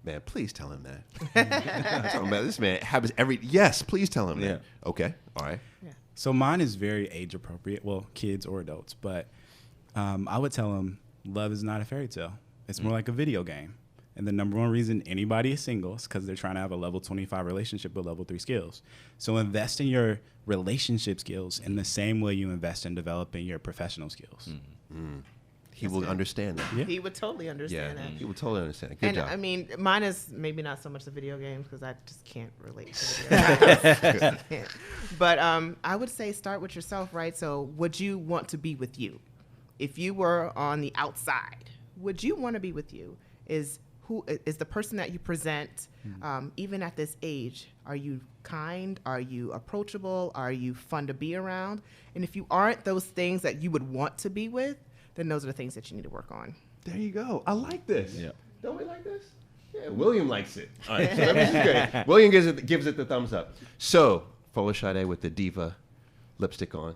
Man, please tell him that. I'm talking about this man happens yes, please tell him that. Okay. All right. Yeah. So mine is very age appropriate. Well, kids or adults, but I would tell them love is not a fairy tale. It's more like a video game. And the number one reason anybody is single is because they're trying to have a level 25 relationship with level 3 skills. So invest in your relationship skills in the same way you invest in developing your professional skills. He will understand that. Yeah. He would totally understand that. He will totally understand it. Good job. I mean, mine is maybe not so much the video games because I just can't relate to video games. But I would say start with yourself, right? So would you want to be with you? If you were on the outside, would you want to be with you? Is the person that you present, even at this age, are you kind? Are you approachable? Are you fun to be around? And if you aren't those things that you would want to be with, then those are the things that you need to work on. There you go. I like this. Yeah. Don't we like this? Yeah, William likes it. All right, so this is great. William gives it the thumbs up. So, Folashade with the diva lipstick on.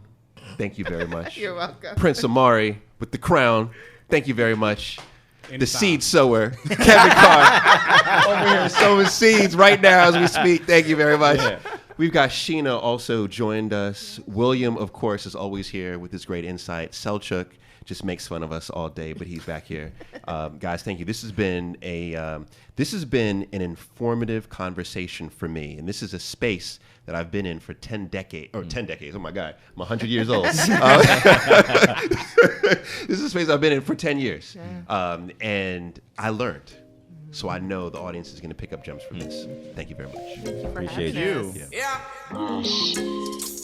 Thank you very much. You're welcome. Prince Amari with the crown. Thank you very much. In The style. seed sower, Kevin Carr, over here sowing seeds right now as we speak. Thank you very much. Yeah. We've got Sheena also joined us. William, of course, is always here with his great insight. Selchuk just makes fun of us all day, but he's back here. Guys, thank you. This has been an informative conversation for me, and this is a space that I've been in for 10 decades. Oh my God, I'm 100 years old. This is a space I've been in for 10 years, and I learned. So I know the audience is going to pick up gems from this. Thank you very much. Thank you for Appreciate having you. us. Yeah. Yeah.